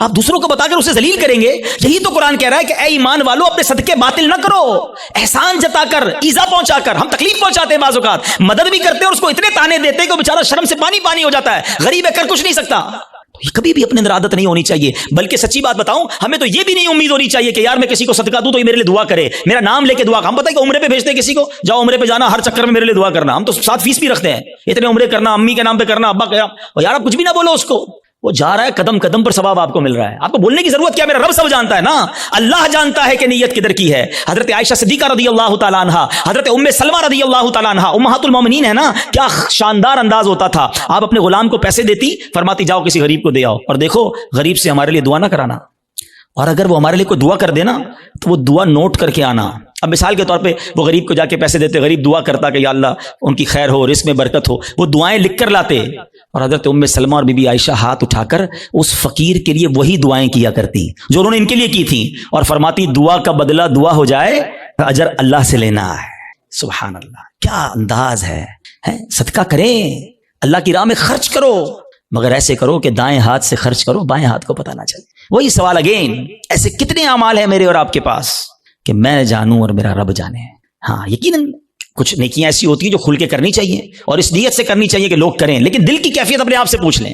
آپ دوسروں کو بتا کر اسے ذلیل کریں گے. یہی تو قرآن کہہ رہا ہے کہ اے ایمان والو اپنے صدقے باطل نہ کرو, احسان جتا کر, ایذا پہنچا کر. ہم تکلیف پہنچاتے ہیں بعض اوقات, مدد بھی کرتے ہیں اور اس کو اتنے تانے دیتے ہیں کہ بیچارہ شرم سے پانی پانی ہو جاتا ہے, غریب ہے کر کچھ نہیں سکتا. یہ کبھی بھی اپنے اندر عادت نہیں ہونی چاہیے. بلکہ سچی بات بتاؤں, ہمیں تو یہ بھی نہیں امید ہونی چاہیے کہ یار میں کسی کو صدقہ دوں تو یہ میرے لیے دعا کرے, میرا نام لے کے دعا. ہم پتہ ہے کہ عمرے پہ بھیجتے ہیں کسی کو, جاؤ عمرے پہ جانا, ہر چکر میں میرے لیے دعا کرنا. ہم تو ساتھ فیس بھی رکھتے ہیں, اتنے عمرے کرنا, امی کے نام پہ کرنا, ابا کا. اور یار آپ کچھ بھی نہ بولو اس کو, وہ جا رہا ہے قدم قدم پر ثواب آپ کو مل رہا ہے. آپ کو بولنے کی ضرورت کیا, میرا رب سب جانتا ہے نا, اللہ جانتا ہے کہ نیت کدھر کی ہے. حضرت عائشہ صدیقہ رضی اللہ تعالیٰ عنہا, حضرت ام سلمہ رضی اللہ تعالیٰ عنہا, امہات المومنین ہے نا, کیا شاندار انداز ہوتا تھا. آپ اپنے غلام کو پیسے دیتی, فرماتی جاؤ کسی غریب کو دے آؤ, اور دیکھو غریب سے ہمارے لیے دعا نہ کرانا, اور اگر وہ ہمارے لیے کوئی دعا کر دینا تو وہ دعا نوٹ کر کے آنا. اب مثال کے طور پہ وہ غریب کو جا کے پیسے دیتے, غریب دعا کرتا کہ یا اللہ ان کی خیر ہو, رزق میں برکت ہو, وہ دعائیں لکھ کر لاتے. اور حضرت ام سلمہ اور بی بی عائشہ ہاتھ اٹھا کر اس فقیر کے لیے وہی دعائیں کیا کرتی جو انہوں نے ان کے لیے کی تھیں, اور فرماتی دعا کا بدلہ دعا ہو جائے, اجر اللہ سے لینا ہے. سبحان اللہ, کیا انداز ہے. صدقہ کریں, اللہ کی راہ میں خرچ کرو, مگر ایسے کرو کہ دائیں ہاتھ سے خرچ کرو, بائیں ہاتھ کو پتہ نہ چلے. وہی سوال اگین, ایسے کتنے اعمال ہیں میرے اور آپ کے پاس کہ میں جانوں اور میرا رب جانے. ہاں یقیناً کچھ نیکیاں ایسی ہوتی ہیں جو کھل کے کرنی چاہیے اور اس نیت سے کرنی چاہیے کہ لوگ کریں, لیکن دل کی کیفیت اپنے آپ سے پوچھ لیں.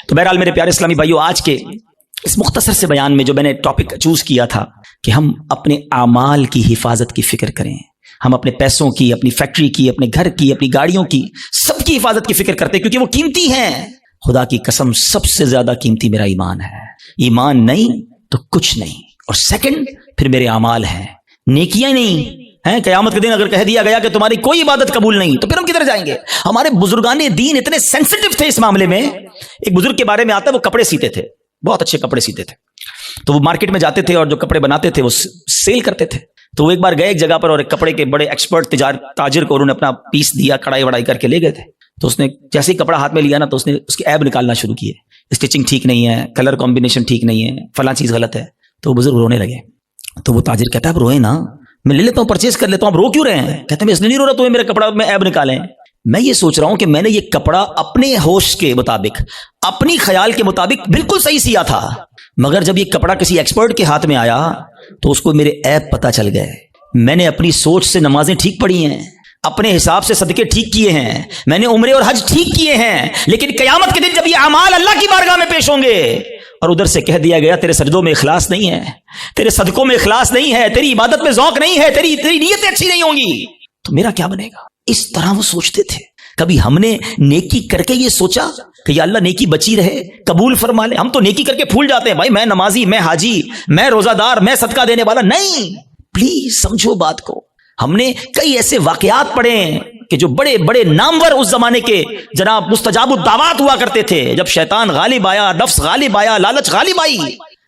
تو بہرحال میرے پیارے اسلامی بھائیو, آج کے اس مختصر سے بیان میں جو میں نے ٹاپک چوز کیا تھا کہ ہم اپنے اعمال کی حفاظت کی فکر کریں. ہم اپنے پیسوں کی, اپنی فیکٹری کی, اپنے گھر کی, اپنی گاڑیوں کی, سب کی حفاظت کی فکر کرتے ہیں کیونکہ وہ قیمتی ہیں. خدا کی قسم سب سے زیادہ قیمتی میرا ایمان ہے. ایمان نہیں تو کچھ نہیں, اور سیکنڈ پھر میرے اعمال ہیں, نیکیاں نہیں ہیں. قیامت کے دن اگر کہہ دیا گیا کہ تمہاری کوئی عبادت قبول نہیں تو پھر ہم کدھر جائیں گے؟ ہمارے بزرگان دین اتنے سینسٹیو تھے اس معاملے میں. ایک بزرگ کے بارے میں آتا ہے, وہ کپڑے سیتے تھے, بہت اچھے کپڑے سیتے تھے. تو وہ مارکیٹ میں جاتے تھے اور جو کپڑے بناتے تھے وہ سیل کرتے تھے. تو وہ ایک بار گئے ایک جگہ پر, اور ایک کپڑے کے بڑے ایکسپرٹ تاجر کو انہوں نے اپنا پیس دیا, کڑھائی وڑائی کر کے لے گئے تھے. تو اس نے جیسے ہی کپڑا ہاتھ میں لیا نا, تو اس نے اس کے عیب نکالنا شروع کیے. اسٹچنگ ٹھیک نہیں ہے, کلر کمبینیشن ٹھیک نہیں ہے, فلاں چیز غلط ہے. تو وہ بزرگ رونے لگے. تو وہ تاجر کہتا ہے آپ روئے نا, میں لے لیتا ہوں, پرچیز کر لیتا ہوں, آپ رو کیوں رہے ہیں؟ کہتے ہیں میں اس لیے نہیں رو رہا تمہیں میرا کپڑا میں عیب نکالیں. میں یہ سوچ رہا ہوں کہ میں نے یہ کپڑا اپنے ہوش کے مطابق, اپنی خیال کے مطابق بالکل صحیح سیا تھا, مگر جب یہ کپڑا کسی ایکسپرٹ کے ہاتھ میں آیا تو اس کو میرے عیب پتہ چل گئے. میں نے اپنی سوچ سے نمازیں ٹھیک پڑھی ہیں, اپنے حساب سے صدقے ٹھیک کیے ہیں, میں نے عمرے اور حج ٹھیک کیے ہیں, لیکن قیامت کے دن جب یہ اعمال اللہ کی بارگاہ میں پیش ہوں گے اور ادھر سے کہہ دیا گیا تیرے سجدوں میں اخلاص نہیں ہے, تیرے صدقوں میں اخلاص نہیں ہے, تیری عبادت میں ذوق نہیں ہے, تیری نیتیں اچھی نہیں ہوں گی, تو میرا کیا بنے گا؟ اس طرح وہ سوچتے تھے. کبھی ہم نے نیکی کر کے یہ سوچا کہ یا اللہ نیکی بچی رہے, قبول فرما لے؟ ہم تو نیکی کر کے پھول جاتے ہیں, بھائی میں نمازی, میں حاجی, میں روزہ دار, میں صدقہ دینے والا. نہیں, پلیز سمجھو بات کو. ہم نے کئی ایسے واقعات پڑھے ہیں کہ جو بڑے بڑے نامور اس زمانے کے جناب مستجاب الدعوات ہوا کرتے تھے. جب شیطان غالب آیا, نفس غالب آیا, لالچ غالب آئی,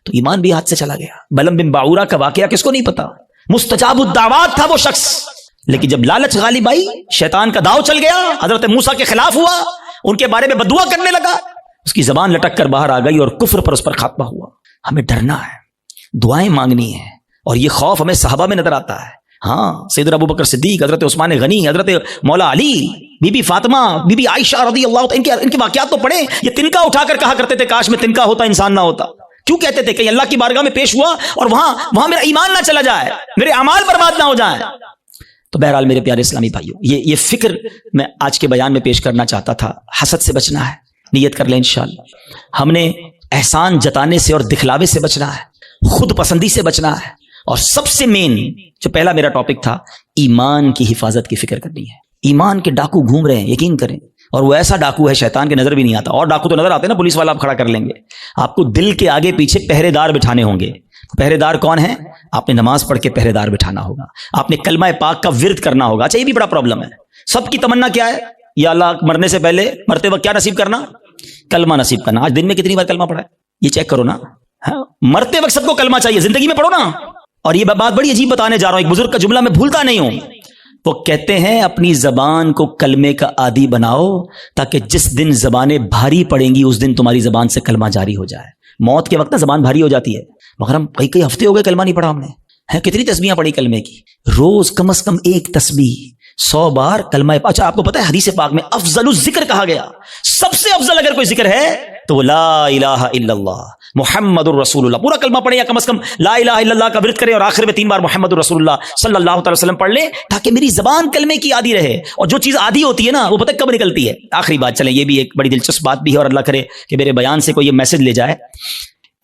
تو ایمان بھی ہاتھ سے چلا گیا. بلم بن باعورہ کا واقعہ کس کو نہیں پتا؟ مستجاب الدعوات تھا وہ شخص, لیکن جب لالچ غالب آئی, شیطان کا داؤ چل گیا, حضرت موسیٰ کے خلاف ہوا, ان کے بارے میں بددعا کرنے لگا, اس کی زبان لٹک کر باہر آ گئی اور کفر پر اس پر خاتمہ ہوا. ہمیں ڈرنا ہے, دعائیں مانگنی ہیں, اور یہ خوف ہمیں صحابہ میں نظر آتا ہے. ہاں, سیدنا ابو بکر صدیق, حضرت عثمان غنی, حضرت مولا علی, بی بی فاطمہ, بی بی عائشہ رضی اللہ عنہ, ان کے واقعات تو پڑھیں. یہ تنکا اٹھا کر کہا کرتے تھے کاش میں تنکا ہوتا انسان نہ ہوتا. کیوں کہتے تھے کہ اللہ کی بارگاہ میں پیش ہوا اور وہاں میرا ایمان نہ چلا جائے, میرے اعمال برباد نہ ہو جائیں. تو بہرحال میرے پیارے اسلامی بھائیو, یہ فکر میں آج کے بیان میں پیش کرنا چاہتا تھا. حسد سے بچنا ہے, نیت کر لیں انشاءاللہ. ہم نے احسان جتانے سے اور دکھلاوے سے بچنا ہے, خود پسندی سے بچنا ہے, اور سب سے مین جو پہلا میرا ٹاپک تھا, ایمان کی حفاظت کی فکر کرنی ہے. ایمان کے ڈاکو گھوم رہے ہیں, یقین کریں, اور وہ ایسا ڈاکو ہے شیطان کے نظر بھی نہیں آتا. اور ڈاکو تو نظر آتے ہیں نا, پولیس والا آپ کھڑا کر لیں گے, آپ کو دل کے آگے پیچھے پہرے دار بٹھانے ہوں گے. پہرے دار کون ہیں؟ آپ نے نماز پڑھ کے پہرے دار بٹھانا ہوگا, آپ نے کلمہ پاک کا ورد کرنا ہوگا. اچھا, یہ بھی بڑا پرابلم ہے. سب کی تمنا کیا ہے؟ یا اللہ مرنے سے پہلے, مرتے وقت کیا نصیب کرنا؟ کلمہ نصیب کرنا. آج دن میں کتنی بار کلمہ پڑھا ہے یہ چیک کرو نا. مرتے وقت سب کو کلمہ چاہیے, زندگی میں پڑھو نا. اور یہ بات بڑی عجیب بتانے جا رہا ہوں, ایک بزرگ کا جملہ میں بھولتا نہیں ہوں. وہ کہتے ہیں اپنی زبان کو کلمے کا عادی بناؤ تاکہ جس دن زبانیں بھاری پڑیں گی اس دن تمہاری زبان سے کلمہ جاری ہو جائے. موت کے وقت نا زبان بھاری ہو جاتی ہے، مگر ہم کئی ہفتے ہو گئے کلمہ نہیں پڑھا ہم نے. کتنی تسبیحاں پڑھی کلمے کی؟ روز کم از کم ایک تسبیح 100 بار کلمہ. اچھا آپ کو پتہ ہے حدیث پاک میں افضل الذکر کہا گیا، سب سے افضل اگر کوئی ذکر ہے تو وہ لا الہ الا اللہ محمد الرسول اللہ. پورا کلمہ پڑھیں یا کم از کم لا الہ الا اللہ کا ورد کریں اور آخر میں 3 بار محمد الرسول اللہ صلی اللہ تعالی وسلم پڑھ لیں تاکہ میری زبان کلمے کی عادی رہے. اور جو چیز عادی ہوتی ہے نا وہ پتہ کب نکلتی ہے؟ آخری بات چلیں، یہ بھی ایک بڑی دلچسپ بات بھی ہے اور اللہ کرے کہ میرے بیان سے کوئی یہ میسج لے جائے.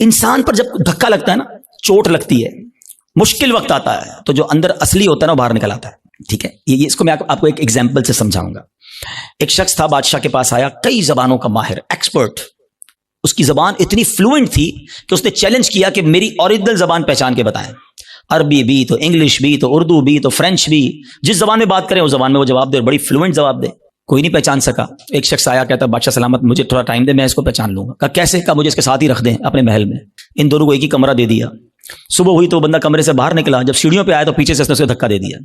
انسان پر جب دھکا لگتا ہے نا، چوٹ لگتی ہے، مشکل وقت آتا ہے تو جو اندر اصلی ہوتا ہے نا باہر نکل آتا ہے. ٹھیک ہے، یہ اس کو میں آپ کو ایک ایگزامپل سے سمجھاؤں گا. ایک شخص تھا بادشاہ کے پاس آیا، کئی زبانوں کا ماہر، ایکسپرٹ. اس کی زبان اتنی فلوئنٹ تھی کہ اس نے چیلنج کیا کہ میری اوریجنل زبان پہچان کے بتائیں. عربی بھی تو انگلش بھی تو اردو بھی تو فرینچ بھی، جس زبان میں بات کریں اس زبان میں وہ جواب دے اور بڑی فلوئنٹ جواب دے. کوئی نہیں پہچان سکا. ایک شخص آیا، کہتا بادشاہ سلامت مجھے تھوڑا ٹائم دے، میں اس کو پہچان لوں گا. کہا کیسے؟ کہا مجھے اس کے ساتھ ہی رکھ دیں اپنے محل میں. ان دونوں کو ایک ہی کمرہ دے دیا. صبح ہوئی تو وہ بندہ کمرے سے باہر نکلا، جب سیڑھیوں پہ آیا تو پیچھے سے اس نے اسے دھکا دے دیا.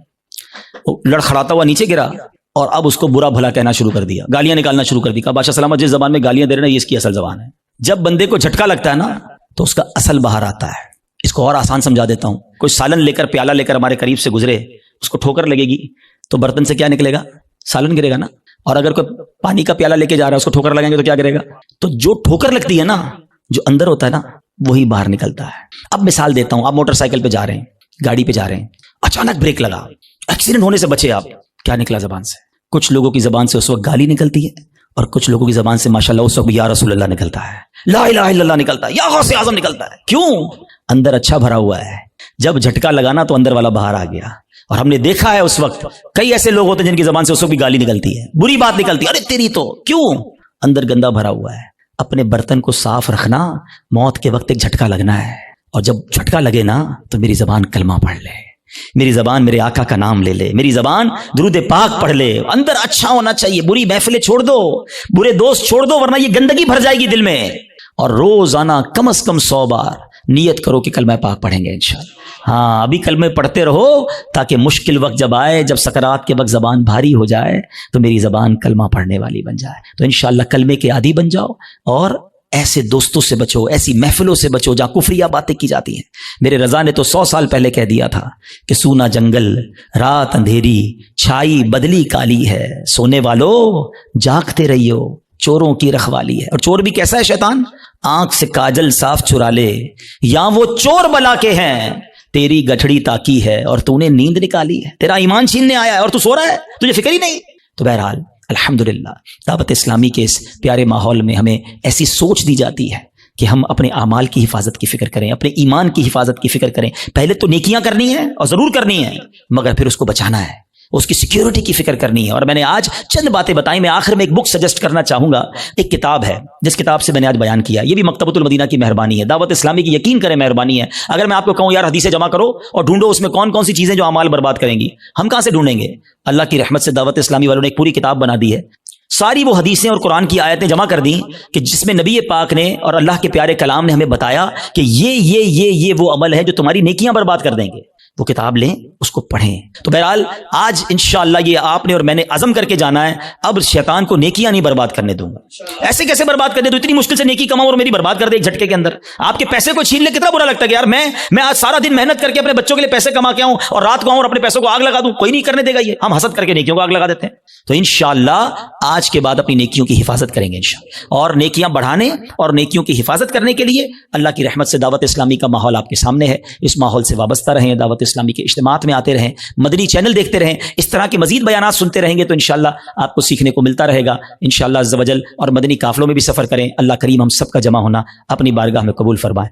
وہ لڑکھڑاتا ہوا نیچے گرا اور اب اس کو برا بھلا کہنا شروع کر دیا، گالیاں نکالنا شروع کر دی. کہا بادشاہ سلامت جس زبان میں گالیاں دے رہے ہیں یہ اس کی اصل زبان ہے. جب بندے کو جھٹکا لگتا ہے نا تو اس کا اصل باہر آتا ہے. اس کو اور آسان سمجھا دیتا ہوں. کوئی سالن لے کر، پیالہ لے کر ہمارے قریب سے گزرے، اس کو ٹھوکر لگے گی تو برتن سے کیا نکلے گا؟ سالن گرے گا نا. اور اگر کوئی پانی کا پیالہ لے کے جا رہا ہے، اس کو ٹھوکر لگائیں گے تو کیا کرے گا؟ تو جو ٹھوکر لگتی ہے نا، جو اندر ہوتا ہے نا، وہی باہر نکلتا ہے. اب مثال دیتا ہوں، آپ موٹر سائیکل پہ جا رہے ہیں، گاڑی پہ جا رہے ہیں، اچانک بریک لگا، ایکسیڈنٹ ہونے سے بچے آپ. کیا نکلا زبان سے؟ کچھ لوگوں کی زبان سے اس وقت گالی نکلتی ہے اور کچھ لوگوں کی زبان سے ماشاءاللہ اس وقت یا رسول اللہ نکلتا ہے، لا الہ الا اللہ نکلتا ہے، یا غوث اعظم نکلتا ہے. کیوں؟ اندر اچھا بھرا ہوا ہے. جب جھٹکا لگانا تو اندر والا باہر آ گیا. اور ہم نے دیکھا ہے اس وقت کئی ایسے لوگ ہوتے ہیں جن کی زبان سے اس وقت بھی گالی نکلتی ہے، بری بات نکلتی ہے، ارے تیری تو. کیوں؟ اندر گندا بھرا ہوا ہے. اپنے برتن کو صاف رکھنا، موت کے وقت ایک جھٹکا لگنا ہے، اور جب جھٹکا لگے نا تو میری زبان کلمہ پڑھ لے، میری زبان میرے آقا کا نام لے لے، میری زبان درود پاک پڑھ لے. اندر اچھا ہونا چاہیے. بری محفلیں چھوڑ دو، برے دوست چھوڑ دو، ورنہ یہ گندگی بھر جائے گی دل میں. اور روزانہ کم از کم 100 بار نیت کرو کہ کلمہ پاک پڑھیں گے انشاءاللہ. ہاں ابھی کلمے پڑھتے رہو تاکہ مشکل وقت جب آئے، جب سکرات کے وقت زبان بھاری ہو جائے تو میری زبان کلمہ پڑھنے والی بن جائے. تو انشاءاللہ کلمے کے عادی بن جاؤ اور ایسے دوستوں سے بچو، ایسی محفلوں سے بچو جہاں کفریہ باتیں کی جاتی ہیں. میرے رضا نے تو 100 سال پہلے کہہ دیا تھا کہ سونا جنگل، رات اندھیری، چھائی بدلی کالی ہے، سونے والو جاگتے رہیو، چوروں کی رکھوالی ہے. اور چور بھی کیسا ہے شیطان؟ آنکھ سے کاجل صاف چرا لے، یا وہ چور بلا کے ہیں، تیری گٹھڑی تاکی ہے اور تو نے نیند نکالی ہے. تیرا ایمان چھیننے آیا ہے اور تو سو رہا ہے، تجھے فکر ہی نہیں. تو بہرحال الحمدللہ دعوت اسلامی کے اس پیارے ماحول میں ہمیں ایسی سوچ دی جاتی ہے کہ ہم اپنے اعمال کی حفاظت کی فکر کریں، اپنے ایمان کی حفاظت کی فکر کریں. پہلے تو نیکیاں کرنی ہیں اور ضرور کرنی ہیں، مگر پھر اس کو بچانا ہے، اس کی سیکیورٹی کی فکر کرنی ہے. اور میں نے آج چند باتیں بتائیں. میں آخر میں ایک بک سجیسٹ کرنا چاہوں گا. ایک کتاب ہے جس کتاب سے میں نے آج بیان کیا، یہ بھی مکتبۃ المدینہ کی مہربانی ہے، دعوت اسلامی کی یقین کریں مہربانی ہے. اگر میں آپ کو کہوں یار حدیثیں جمع کرو اور ڈھونڈو اس میں کون کون سی چیزیں جو اعمال برباد کریں گی، ہم کہاں سے ڈھونڈیں گے؟ اللہ کی رحمت سے دعوت اسلامی والوں نے ایک پوری کتاب بنا دی ہے. ساری وہ حدیثیں اور قرآن کی آیتیں جمع کر دیں کہ جس میں نبی پاک نے اور اللہ کے پیارے کلام نے ہمیں بتایا کہ یہ وہ عمل ہے جو تمہاری نیکیاں برباد کر دیں گے. وہ کتاب لیں، اس کو پڑھیں. تو بہرحال آج انشاءاللہ یہ آپ نے اور میں نے عزم کر کے جانا ہے، اب شیطان کو نیکیاں نہیں برباد کرنے دوں گا. ایسے کیسے برباد کر دے؟ تو اتنی مشکل سے نیکی کماؤں اور میری برباد کر دے ایک جھٹکے کے اندر. آپ کے پیسے کو چھین لے، کتنا برا لگتا ہے کہ یار میں آج سارا دن محنت کر کے اپنے بچوں کے لیے پیسے کما کے آؤں اور رات کو آؤں اور اپنے پیسوں کو آگ لگا دوں. کوئی نہیں کرنے دے گا. یہ ہم حسد کر کے نیکیوں کو آگ لگا دیتے ہیں. تو انشاءاللہ آج کے بعد اپنی نیکیوں کی حفاظت کریں گے انشاءاللہ. اور نیکیاں بڑھانے اور نیکیوں کی حفاظت کرنے کے لیے اللہ کی رحمت سے دعوت اسلامی کا ماحول آپ کے سامنے ہے. اس ماحول سے وابستہ رہیں، دعوت اسلامی کے اجتماعات میں آتے رہیں، مدنی چینل دیکھتے رہیں، اس طرح کے مزید بیانات سنتے رہیں گے تو انشاءاللہ آپ کو سیکھنے کو ملتا رہے گا انشاءاللہ عز و جل. اور مدنی قافلوں میں بھی سفر کریں. اللہ کریم ہم سب کا جمع ہونا اپنی بارگاہ میں قبول فرمائے.